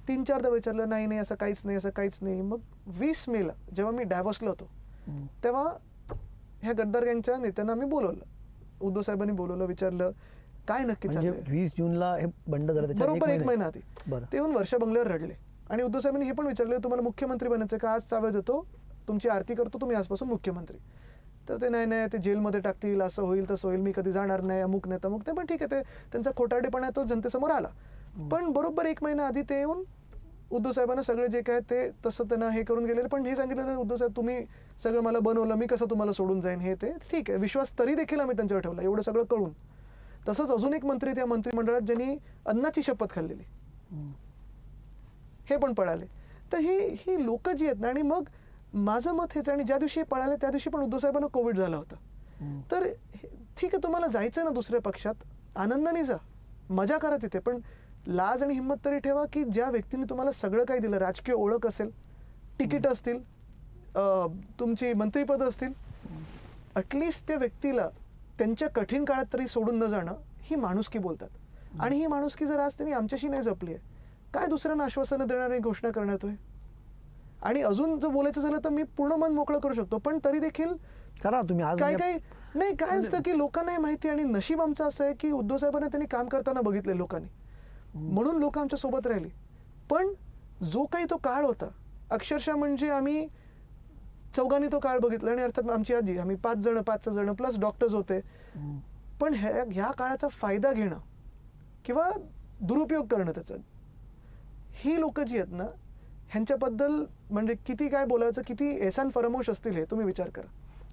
3-4दा विचारलं, नाही नाही असं काहीच नाही, असं काहीच नाही. मग 20 मेला जेव्हा मी डॅव्हॉसला होतो, तेव्हा ह्या गद्दार गँगच्या नेत्यांना मी बोलवलं, उद्धव साहेबांनी बोलवलं, विचारलं काय नक्की चाललंय. 20 जूनला हे बंड झालं, बरोबर 1 महिना आधी. ते येऊन वर्षा बंगल्यावर रडले. आणि उद्धव साहेबांनी हे पण विचारलं, तुम्हाला मुख्यमंत्री बनायचं का? आज चावे देतो, तुमची आरती करतो, तुम्ही आजपासून मुख्यमंत्री. तर ते नाही नाही, ते जेलमध्ये टाकतील, असं होईल तसं होईल, मी कधी जाणार नाही, अमुक नाही तमुक नाही. पण ठीक आहे, ते त्यांचा खोटारडेपणा तो जनतेसमोर आला. पण बरोबर 1 महिना आधी ते येऊन उद्धव साहेबांना सगळे जे काय ते तसं त्यांना हे करून गेलेले. पण हे सांगितलं, उद्धव साहेब तुम्ही सगळं मला बनवलं, मी कसं तुम्हाला सोडून जाईन, हे ते ठीक आहे. विश्वास तरी देखील आम्ही त्यांच्यावर ठेवला, एवढं सगळं कळून. तसंच अजून एक मंत्री त्या मंत्रिमंडळात ज्यांनी अन्नाची शपथ खाल्लेली, हे पण पळाले. तर ही लोक जी आहेत ना, आणि मग माझं मत हेच. आणि ज्या दिवशी हे पळाले त्या दिवशी पण उद्धव साहेबांना कोविड झाला होता. तर ठीक आहे, तुम्हाला जायचं ना दुसऱ्या पक्षात, आनंदाने जा, मजा करा तिथे, पण लाज आणि हिंमत तरी ठेवा की ज्या व्यक्तीने तुम्हाला सगळं काही दिलं, राजकीय ओळख असेल, तिकीट असतील, तुमची मंत्रीपद असतील, ॲटलिस्ट त्या व्यक्तीला त्यांच्या कठीण काळात तरी सोडून न जाणं, ही माणुसकी बोलतात. आणि ही माणुसकी जर आज त्यांनी आमच्याशी नाही जपली आहे, काय दुसऱ्यांना आश्वासनं देणारी घोषणा करण्यात होय. आणि अजून जर बोलायचं झालं तर मी पूर्ण मन मोकळं करू शकतो, पण तरी देखील करा तुम्ही. आज काय काय नाही, काय असतं की लोकांनाही माहिती. आणि नशीब आमचं असं आहे की उद्धव साहेबांना त्यांनी काम करताना बघितले लोकांनी, म्हणून लोक आमच्या सोबत राहिली. पण जो काही तो काळ होता, अक्षरशः म्हणजे आम्ही चौघांनी तो काळ बघितला. आणि अर्थात आमची आजी, आम्ही 5 जण प्लस डॉक्टर्स होते. पण ह्या काळाचा फायदा घेणं किंवा दुरुपयोग करणं त्याचा, ही लोक जी आहेत ना, ह्यांच्याबद्दल म्हणजे किती काय बोलायचं, किती एहसान फरामोश असतील, हे तुम्ही विचार करा.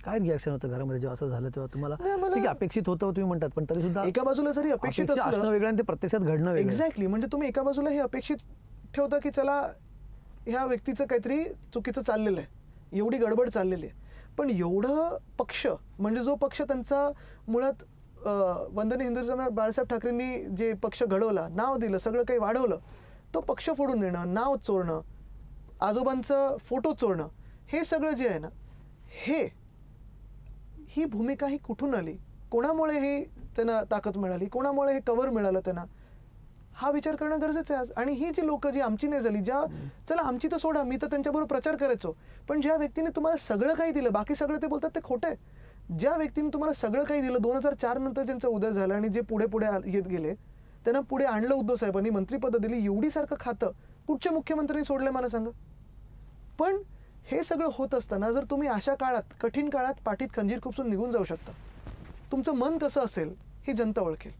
काय रिॲक्शन होतं घरामध्ये जेव्हा असं झालं तेव्हा तुम्हाला? ठीक आहे, अपेक्षित होतं तुम्ही म्हणतात, पण तरी सुद्धा एका बाजूला जरी अपेक्षित असलं वेगळं आणि ते प्रत्यक्षात घडणं वेगळं. एक्झॅक्टली. म्हणजे तुम्ही एका बाजूला हे अपेक्षित ठेवता की चला ह्या व्यक्तीचं काहीतरी चुकीचं चाललेलं आहे, एवढी गडबड चाललेली आहे. पण एवढं पक्ष, म्हणजे जो पक्ष त्यांचा मुळात वंदनीय हिंदू सम्राट बाळासाहेब ठाकरेंनी जे पक्ष घडवला, नाव दिलं, सगळं काही वाढवलं, तो पक्ष फोडून नेणं, नाव चोरणं, आजोबांचं फोटो चोरणं, हे सगळं जे आहे ना, ही भूमिका ही कुठून आली, कोणामुळे ही त्यांना ताकद मिळाली, कोणामुळे हे कव्हर मिळालं त्यांना, हा विचार करणं गरजेचं आहे आज. आणि ही जी लोक जी आमची नाही झाली, चला आमची तर सोडा, मी तर त्यांच्याबरोबर प्रचार करायचो, पण ज्या व्यक्तीने तुम्हाला सगळं काही दिलं, बाकी सगळं ते बोलतात ते खोटं आहे. ज्या व्यक्तीने तुम्हाला सगळं काही दिलं, 2004 नंतर ज्यांचं उदय झालं आणि जे पुढे पुढे येत गेले, त्यांना पुढे आणलं उद्धव साहेबांनी, मंत्रिपद दिली, एवढी सारखं खातं कुठच्या मुख्यमंत्र्यांनी सोडलंय मला सांगा. पण हे सगळं होत असताना जर तुम्ही अशा काळात, कठीण काळात पाठीत खंजीर खुपसून निघून जाऊ शकता, तुमचं मन कसं असेल ही जनता ओळखेल.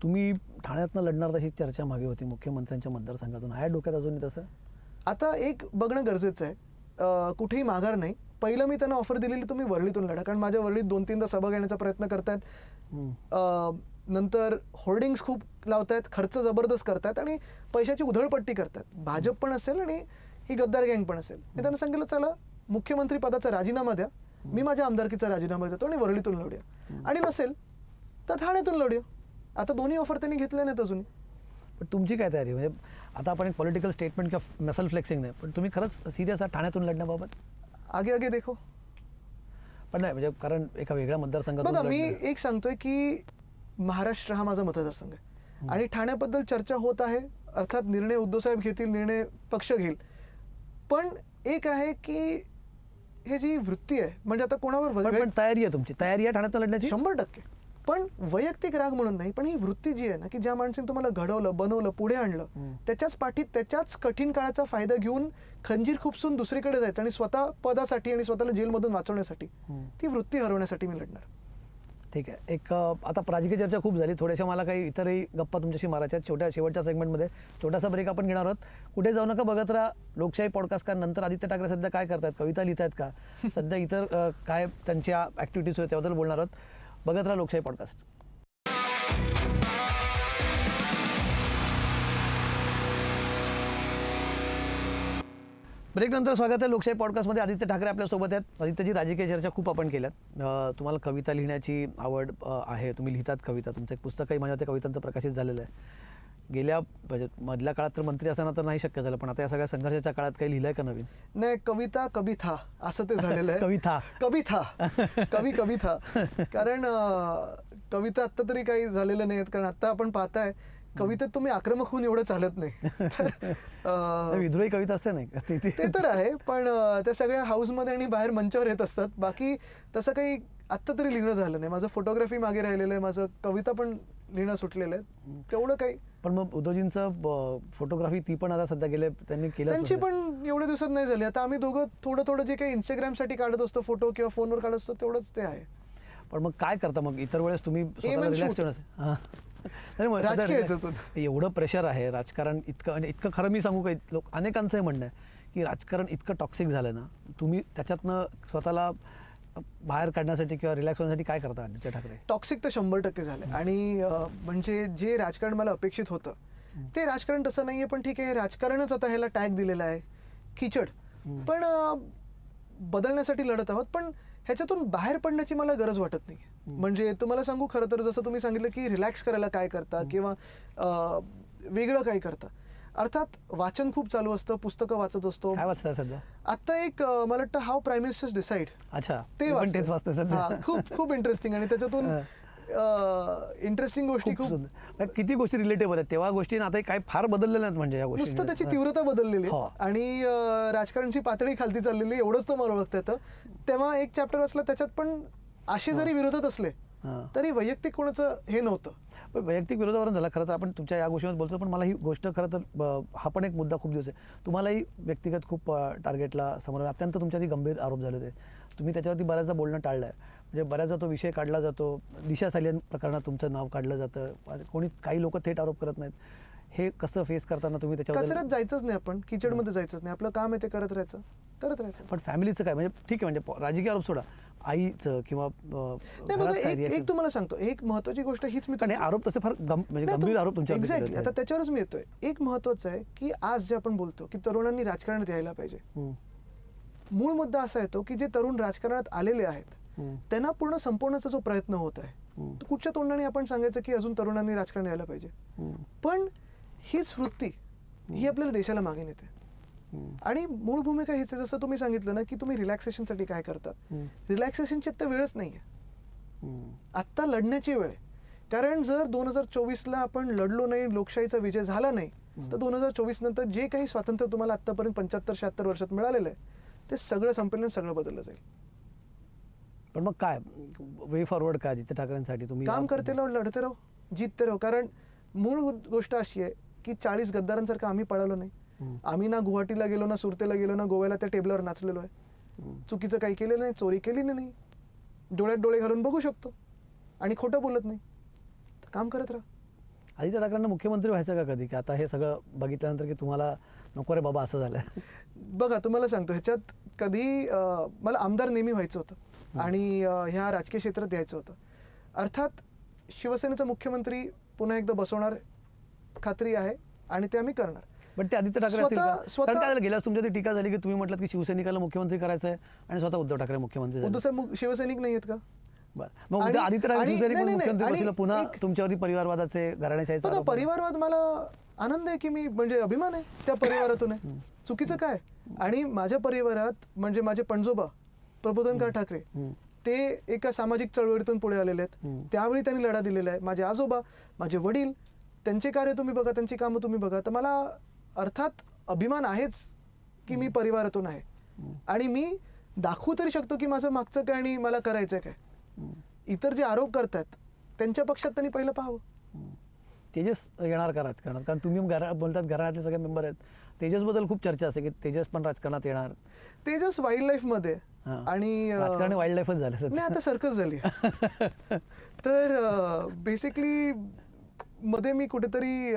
तुम्ही ठाण्यातनं लढणार तशी चर्चा मागे होती मुख्यमंत्र्यांच्या मतदारसंघातून, आहे डोक्यात अजूनही तसं? आता एक बघणं गरजेचं आहे, कुठेही माघार नाही. पहिलं मी त्यांना ऑफर दिलेली, तुम्ही वरळीतून लढा, कारण माझ्या वरळीत 2-3दा सभा घेण्याचा प्रयत्न करतायत, नंतर होर्डिंग्स खूप लावतायत, खर्च जबरदस्त करतायत आणि पैशाची उधळपट्टी करतात. भाजप पण असेल आणि ही गद्दार गँग पण असेल. मी त्यांना सांगितलं, चला मुख्यमंत्री पदाचा राजीनामा द्या, मी माझ्या आमदारकीचा राजीनामा देतो आणि वरळीतून लढूया, आणि नसेल तर ठाण्यातून लढूया. आता दोन्ही ऑफर त्यांनी घेतल्या नाहीत अजून. पण तुमची काय तयारी, म्हणजे आता आपण एक पॉलिटिकल स्टेटमेंट किंवा मसल फ्लेक्सिंग नाही, पण तुम्ही खरंच सिरियस आहात ठाण्यातून लढण्याबाबत? आगे आगे देखो. पण नाही, म्हणजे कारण एका वेगळ्या मतदारसंघातून बघा, मी एक सांगतोय की महाराष्ट्र हा माझा मतदारसंघ आहे आणि ठाण्याबद्दल चर्चा होत आहे, अर्थात निर्णय उद्धवसाहेब घेतील, निर्णय पक्ष घेईल, पण एक आहे की हे जी वृत्ती आहे, म्हणजे आता कोणावर पण तयारी आहे तुमची, तयारी आहे ठाण्यात लढण्याची? 100%. पण वैयक्तिक राग म्हणून नाही, पण ही वृत्ती जी आहे ना, की ज्या माणसाने तुम्हाला घडवलं, बनवलं, पुढे आणलं, त्याच्याच पाठीत त्याच्याच कठीण काळाचा फायदा घेऊन खंजीर खुपसून दुसरीकडे जायचं आणि स्वतः पदासाठी आणि स्वतःला जेलमधून वाचवण्यासाठी, ती वृत्ती हरवण्यासाठी मी लढणार. ठीक आहे. एक आता राजकीय चर्चा खूप झाली, थोड्याशा मला काही इतरही गप्पा तुमच्याशी मारायच्या. शेवटच्या सेगमेंटमध्ये छोटासा ब्रेक आपण घेणार आहोत. कुठे जाऊ नका, बघत राहा लोकशाही पॉडकास्ट. का नंतर आदित्य ठाकरे सध्या काय करतात, कविता लिहित आहेत का, सध्या इतर काय त्यांच्या ॲक्टिव्हिटीज होत्या त्याबद्दल बोलणार आहोत. बघत राहा लोकशाही पॉडकास्ट. ब्रेक नंतर स्वागत आहे लोकशाही पॉडकास्टमध्ये. आदित्य ठाकरे आपल्यासोबत आहेत. आदित्यजी, राजकीय चर्चा खूप आपण केल्यात. तुम्हाला कविता लिहिण्याची आवड आहे, तुम्ही लिहितात कविता, तुमचं एक पुस्तकही माझ्या त्या कवितांचं प्रकाशित झालेलं आहे. गेल्या मधल्या काळात तर मंत्री असताना तर नाही शक्य झालं, पण आता या सगळ्या संघर्षाच्या काळात काही लिहिलंय का नवीन? नाही, कविता कभी था असं ते झालेलं आहे. कवी था कारण कविता आत्ता तरी काही झालेलं नाही, कारण आता आपण पाहताय कवितेत तुम्ही आक्रमक होऊन एवढं चालत नाही. विद्रोही कविता असते नाही का? ते तर आहे, पण त्या सगळ्या हाऊसमध्ये आणि बाहेर मंचावर येत असतात. बाकी तसं काही आत्ता तरी लिहिणं झालं नाही. माझं फोटोग्राफी मागे राहिलेलं आहे, माझं कविता पण लिहिणं सुटलेलं आहे, तेवढं काही. पण मग उद्धवजींचं फोटोग्राफी ती पण आता सध्या गेले त्यांनी केलं, त्यांची पण एवढ्या दिवसात नाही झाली. आता आम्ही दोघं थोडं थोडं जे काही इंस्टाग्रामसाठी काढत असतो फोटो किंवा फोनवर काढत असतो तेवढंच ते आहे. पण मग काय करता मग इतर वेळेस तुम्ही एवढं प्रेशर आहे राजकारण इतकं, आणि इतकं खरं मी सांगू का, अनेकांचं हे म्हणणं आहे की राजकारण इतकं टॉक्सिक झालं ना, तुम्ही त्याच्यातनं स्वतःला बाहेर काढण्यासाठी किंवा रिलॅक्स होण्यासाठी काय करता आदित्य ठाकरे? टॉक्सिक तर 100% झालंय. आणि म्हणजे जे राजकारण मला अपेक्षित होतं ते राजकारण तसं नाहीये. पण ठीक आहे, राजकारणच आता ह्याला टॅग दिलेला आहे, खिचड. पण बदलण्यासाठी लढत आहोत, पण ह्याच्यातून बाहेर पडण्याची मला गरज वाटत नाही. म्हणजे तुम्हाला सांगू, खरं तर जसं तुम्ही सांगितलं की रिलॅक्स करायला काय करता किंवा वेगळं काय करता, अर्थात वाचन खूप चालू असतं, पुस्तकं वाचत असतो. काय वाचताय सध्या? आता एक मला वाटतं हाऊ प्राईम मिनिस्टर्स डिसाईड, अच्छा, ते वाचतोय सध्या. खूप खूप इंटरेस्टिंग, आणि त्याच्यातून इंटरेस्टिंग गोष्टी खूप, किती गोष्टी रिलेटेबल आहेत तेव्हा गोष्टी, आता काही फार बदललेल्या आहेत. म्हणजे या गोष्टी नुसतं त्याची तीव्रता बदललेली आहे आणि राजकारणची पातळी खालती चाललेली, एवढंच तो मला ओळखता येतं. तेव्हा एक चॅप्टर वाचला, त्याच्यात पण असे जरी विरोधात असले तरी वैयक्तिक कोणाचं हे नव्हतं. वैयक्तिक विरोधावरून झाला. खरं तर आपण तुमच्या या गोष्टीवर बोलतो, पण मला ही गोष्ट खरं तर हा पण एक मुद्दा खूप दिवस आहे. तुम्हालाही व्यक्तिगत खूप टार्गेटला समोर अत्यंत तुमच्यावरती गंभीर आरोप झाले होते. तुम्ही त्याच्यावरती बऱ्याचदा बोलणं टाळलं आहे. म्हणजे बऱ्याचदा तो विषय काढला जातो, दिशा सालियन प्रकरणात तुमचं नाव काढलं जातं, काही लोक थेट आरोप करत नाहीत. हे कसं फेस करताना तुम्ही त्याच्यावर? कचऱ्यात जायचंच नाही, आपण किचडमध्ये जायचंच नाही, आपलं काम आहे ते करत राहायचं. पण फॅमिलीचं काय, म्हणजे ठीक आहे, म्हणजे राजकीय आरोप सोडा, आईचं किंवा नाही. बघा, एक तुम्हाला सांगतो, एक महत्वाची गोष्ट हीच, मी आरोप तसे फार म्हणजे गंभीर आरोप तुमच्या. एक्झॅक्टली, आता त्याच्यावरच मी येतोय. एक महत्वाचं आहे की आज जे आपण बोलतो की तरुणांनी राजकारणात यायला पाहिजे, मूळ मुद्दा असा येतो की जे तरुण राजकारणात आलेले आहेत त्यांना पूर्ण संपवण्याचा जो प्रयत्न होत आहे, तर कुठच्या तोंडाने आपण सांगायचं की अजून तरुणांनी राजकारण यायला पाहिजे. पण हीच वृत्ती ही आपल्याला देशाला मागे नेते. आणि मूळ भूमिका हीच आहे, जसं तुम्ही सांगितलं ना की तुम्ही रिलॅक्सेशनसाठी काय करता. रिलॅक्सेशनची आता वेळच नाही आहे, आत्ता लढण्याची वेळ आहे. कारण जर 2024ला आपण लढलो नाही, लोकशाहीचा विजय झाला नाही, तर 2024 नंतर जे काही स्वातंत्र्य तुम्हाला आतापर्यंत 75-76 वर्षात मिळालेलं आहे ते सगळं संपलं, सगळं बदललं जाईल. पण मग काय वे फॉरवर्ड काय आदित्य ठाकरेंसाठी? तुम्ही काम करते राहो, लढते राहो, जितते राहो. कारण मूळ गोष्ट अशी आहे की 40 गद्दारांसारखं आम्ही पळालो नाही. आम्ही ना गुवाहाटीला गेलो, ना सुरतेला गेलो, ना गोव्याला त्या टेबलावर नाचलेलो आहे. चुकीचं काही केलेलं नाही, चोरी केलेली नाही, डोळ्यात डोळे घालून बघू शकतो आणि खोटं बोलत नाही. तर काम करत राहा. आदित्य ठाकरेंना मुख्यमंत्री व्हायचं का कधी, की आता हे सगळं बघितल्यानंतर की तुम्हाला नको रे बाबा असं झालं? बघा, तुम्हाला सांगतो, ह्याच्यात कधी मला आमदार नेहमी व्हायचं होतं आणि ह्या राजकीय क्षेत्रात यायचं होतं. अर्थात शिवसेनेचा मुख्यमंत्री पुन्हा एकदा बसवणार खात्री आहे आणि ते आम्ही करणार. पण ते आदित्य ठाकरे असतील का? कारण काय झालं, गेल्यास तुमच्या ती टीका झाली की तुम्ही म्हटलं की शिवसैनिकाला मुख्यमंत्री करायचं आहे आणि स्वतः उद्धव ठाकरे मुख्यमंत्री झाले. उद्धव साहेब शिवसैनिक नाही आहेत का? बरं, मग उद्या आदित्य ठाकरे शिवसैनिक म्हणून मुख्यमंत्री बसलं, पुन्हा एक- तुमच्यावरती परिवारवादाचे घराण्याशाहीचा बघा, आरोप आहे. परिवारवाद मला आनंद आहे की मी म्हणजे अभिमान आहे त्या परिवारातून आहे. चुकीचं काय? आणि माझ्या परिवारात म्हणजे माझे पणजोबा प्रबोधनकार ठाकरे ते एका सामाजिक चळवळीतून पुढे आलेले आहेत. त्यावेळी त्यांनी लढा दिलेला आहे. माझे आजोबा, माझे वडील, त्यांचे कार्य तुम्ही बघा, त्यांची कामं तुम्ही बघा. तर मला अर्थात अभिमान आहेच की मी परिवारातून आहे आणि मी दाखवू तरी शकतो की माझं मागचं काय आणि मला करायचं काय. इतर जे आरोप करतात त्यांच्या पक्षात त्यांनी पहिलं पाहावं. तेजस येणार का राजकारणात? कारण तुम्ही बोलतात घराण्यातले सगळे मेंबर आहेत, तेजसबद्दल खूप चर्चा असते की तेजस पण राजकारणात येणार. तेजस वाईल्ड लाईफ मध्ये आणि राजकारण वाईल्ड लाईफच झालं सध्या. नाही, आता सर्कस झाली. तर बेसिकली मध्ये मी कुठेतरी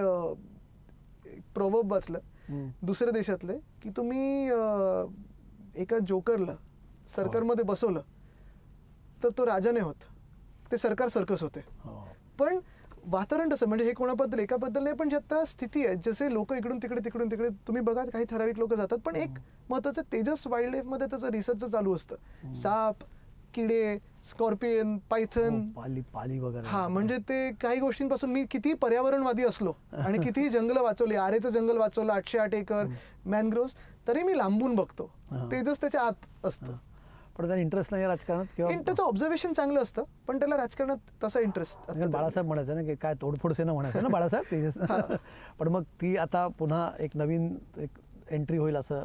प्रोवर्ब वाचलं दुसऱ्या देशातले की तुम्ही एका जोकरला सरकारमध्ये बसवलं तर तो राजा नाही होत, ते सरकार सर्कस होते. पण वातावरण तसं म्हणजे हे कोणाबद्दल एकाबद्दल नाही, पण जे आता स्थिती आहे, जसे लोक इकडून तिकडे तुम्ही बघा, काही ठराविक लोक जातात. पण एक महत्वाचं, तेजस वाईल्ड लाईफ मध्ये त्याचं रिसर्च चालू असतं. साप, किडे, स्कॉर्पियन, पायथन, पाली वगैरे. हा, म्हणजे ते काही गोष्टींपासून मी किती पर्यावरणवादी असलो आणि कितीही जंगल वाचवली, आरेचं जंगल वाचवलं 808 एकर मॅनग्रोव्स, तरी मी लांबून बघतो. तेजस त्याच्या आत असतं. पण त्याला इंटरेस्ट नाही राजकारणात किंवा त्याचं ऑब्झर्वेशन चांगलं असतं, पण त्याला राजकारणात तसा इंटरेस्ट. बाळासाहेब म्हणायचं ना की काय तोडफोड सेना म्हणायचं ना बाळासाहेब तेजस. पण मग ती आता पुन्हा एक नवीन एक एंट्री होईल असं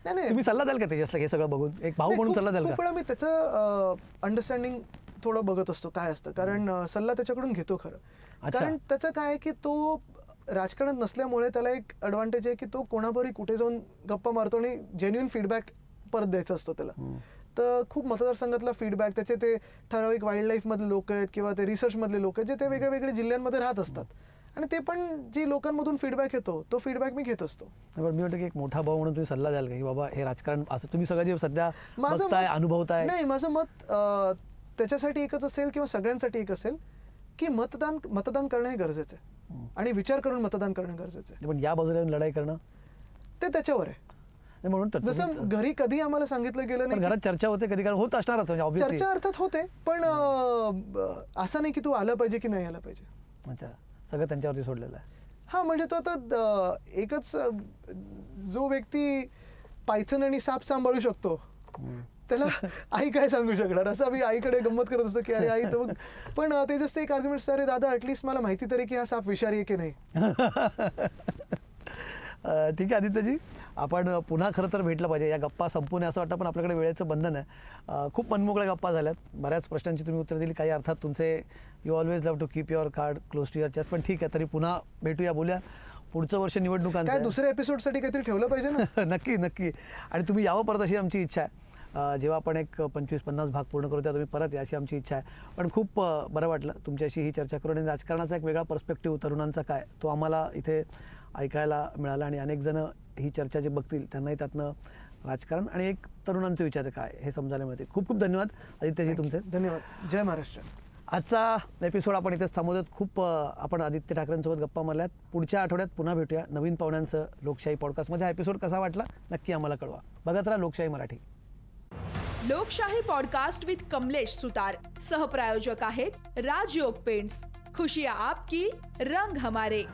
नाही, तुम्ही सल्ला द्याल का तेजसला हे सगळं बघून? एक भाऊ म्हणून सल्ला द्याल खूप का? वेळा मी त्याचं अंडरस्टँडिंग थोडं बघत असतो काय असतं, कारण सल्ला त्याच्याकडून घेतो खरं. कारण त्याचं काय आहे की तो राजकारणात नसल्यामुळे त्याला एक ॲडव्हान्टेज आहे की तो कोणाबरोबर कुठे जाऊन गप्पा मारतो आणि जेन्युइन फीडबॅक परत द्यायचा असतो त्याला. तर खूप मतदारसंघातला फीडबॅक, त्याचे ते ठराविक वाईल्ड लाईफ मधले लोक आहेत किंवा ते रिसर्च मधले लोक आहेत जे ते वेगळ्या वेगळ्या जिल्ह्यांमध्ये राहत असतात आणि ते पण जी लोकांमधून फीडबॅक येतो तो फीडबॅक मी घेत असतो. पण मी वाटतं की एक मोठा भाऊ म्हणून तुम्ही सल्ला द्याल का की बाबा हे राजकारण असं तुम्ही सगळं जे सध्या बघताय, अनुभवताय? नाही, माझं मत त्याच्यासाठी एकच असेल किंवा सगळ्यांसाठी एक असेल की मतदान करणं हे गरजेचं आहे आणि विचार करून मतदान करणं गरजेचं आहे. पण या बाजूला येऊन लढाई करणं ते त्याच्यावर आहे. म्हणून तर जसं घरी कधी आम्हाला सांगितलं गेलं नाही, घरात चर्चा होते कधी, कारण होत असणारच चर्चा अर्थात होते, पण असं नाही की तू आला पाहिजे की नाही आला पाहिजे. अच्छा, सगळं त्यांच्यावरती सोडलेलं आहे. हा, म्हणजे तो आता एकच जो व्यक्ती पायथन आणि साप सांभाळू शकतो त्याला आई काय सांगू शकणार, असं आम्ही आईकडे गंमत करत असतो की अरे आई तर मग. पण ते जसं एक आर्ग्युमेंट, अरे दादा ॲटलिस्ट मला माहिती तरी की हा साप विषारी आहे की नाही. ठीक आहे आदित्यजी, आपण पुन्हा खरं तर भेटलं पाहिजे. या गप्पा संपून असं वाटतं, पण आपल्याकडे वेळेचं बंधन आहे. खूप मनमोकळ्या गप्पा झाल्यात, बऱ्याच प्रश्नांची तुम्ही उत्तर दिली. काही अर्थात तुमचे you always love to keep your card close to your chest, पण ठीक आहे, तरी पुन्हा भेटूया, बोलूया. पुढचं वर्ष निवडणुकांचं काय आहे. दुसऱ्या एपिसोडसाठी काहीतरी ठेवलं पाहिजे ना. नक्की नक्की. आणि तुम्ही यावं परत अशी आमची इच्छा आहे. जेव्हा आपण एक 25-50 भाग पूर्ण करू तेव्हा तुम्ही परत या अशी आमची इच्छा आहे. पण खूप बरं वाटलं तुमच्याशी ही चर्चा करून. आणि राजकारणाचा एक वेगळा पर्स्पेक्टिव्ह तरुणांचा काय तो आम्हाला इथे ऐकायला मिळाला. आणि अनेक जण ही चर्चा जे बघतील त्यांनाही त्यातनं राजकारण आणि एक तरुणांचे विचार काय हे समजायला मिळते. खूप खूप धन्यवाद आदित्यजी तुमचे. धन्यवाद. जय महाराष्ट्र. आजचा एपिसोड आपण इथेच थांबवतो. खूप आपण आदित्य ठाकरेंसोबत गप्पा मारल्यात. पुढच्या आठवड्यात पुन्हा भेटूया नवीन पाहुण्यांचं लोकशाही पॉडकास्टमध्ये. हा एपिसोड कसा वाटला नक्की आम्हाला कळवा. बघत राहा लोकशाही मराठी. लोकशाही पॉडकास्ट विथ कमलेश सुतार. सहप्रायोजक आहेत राजयोग पेंट्स. खुशियाँ आपकी, रंग हमारे.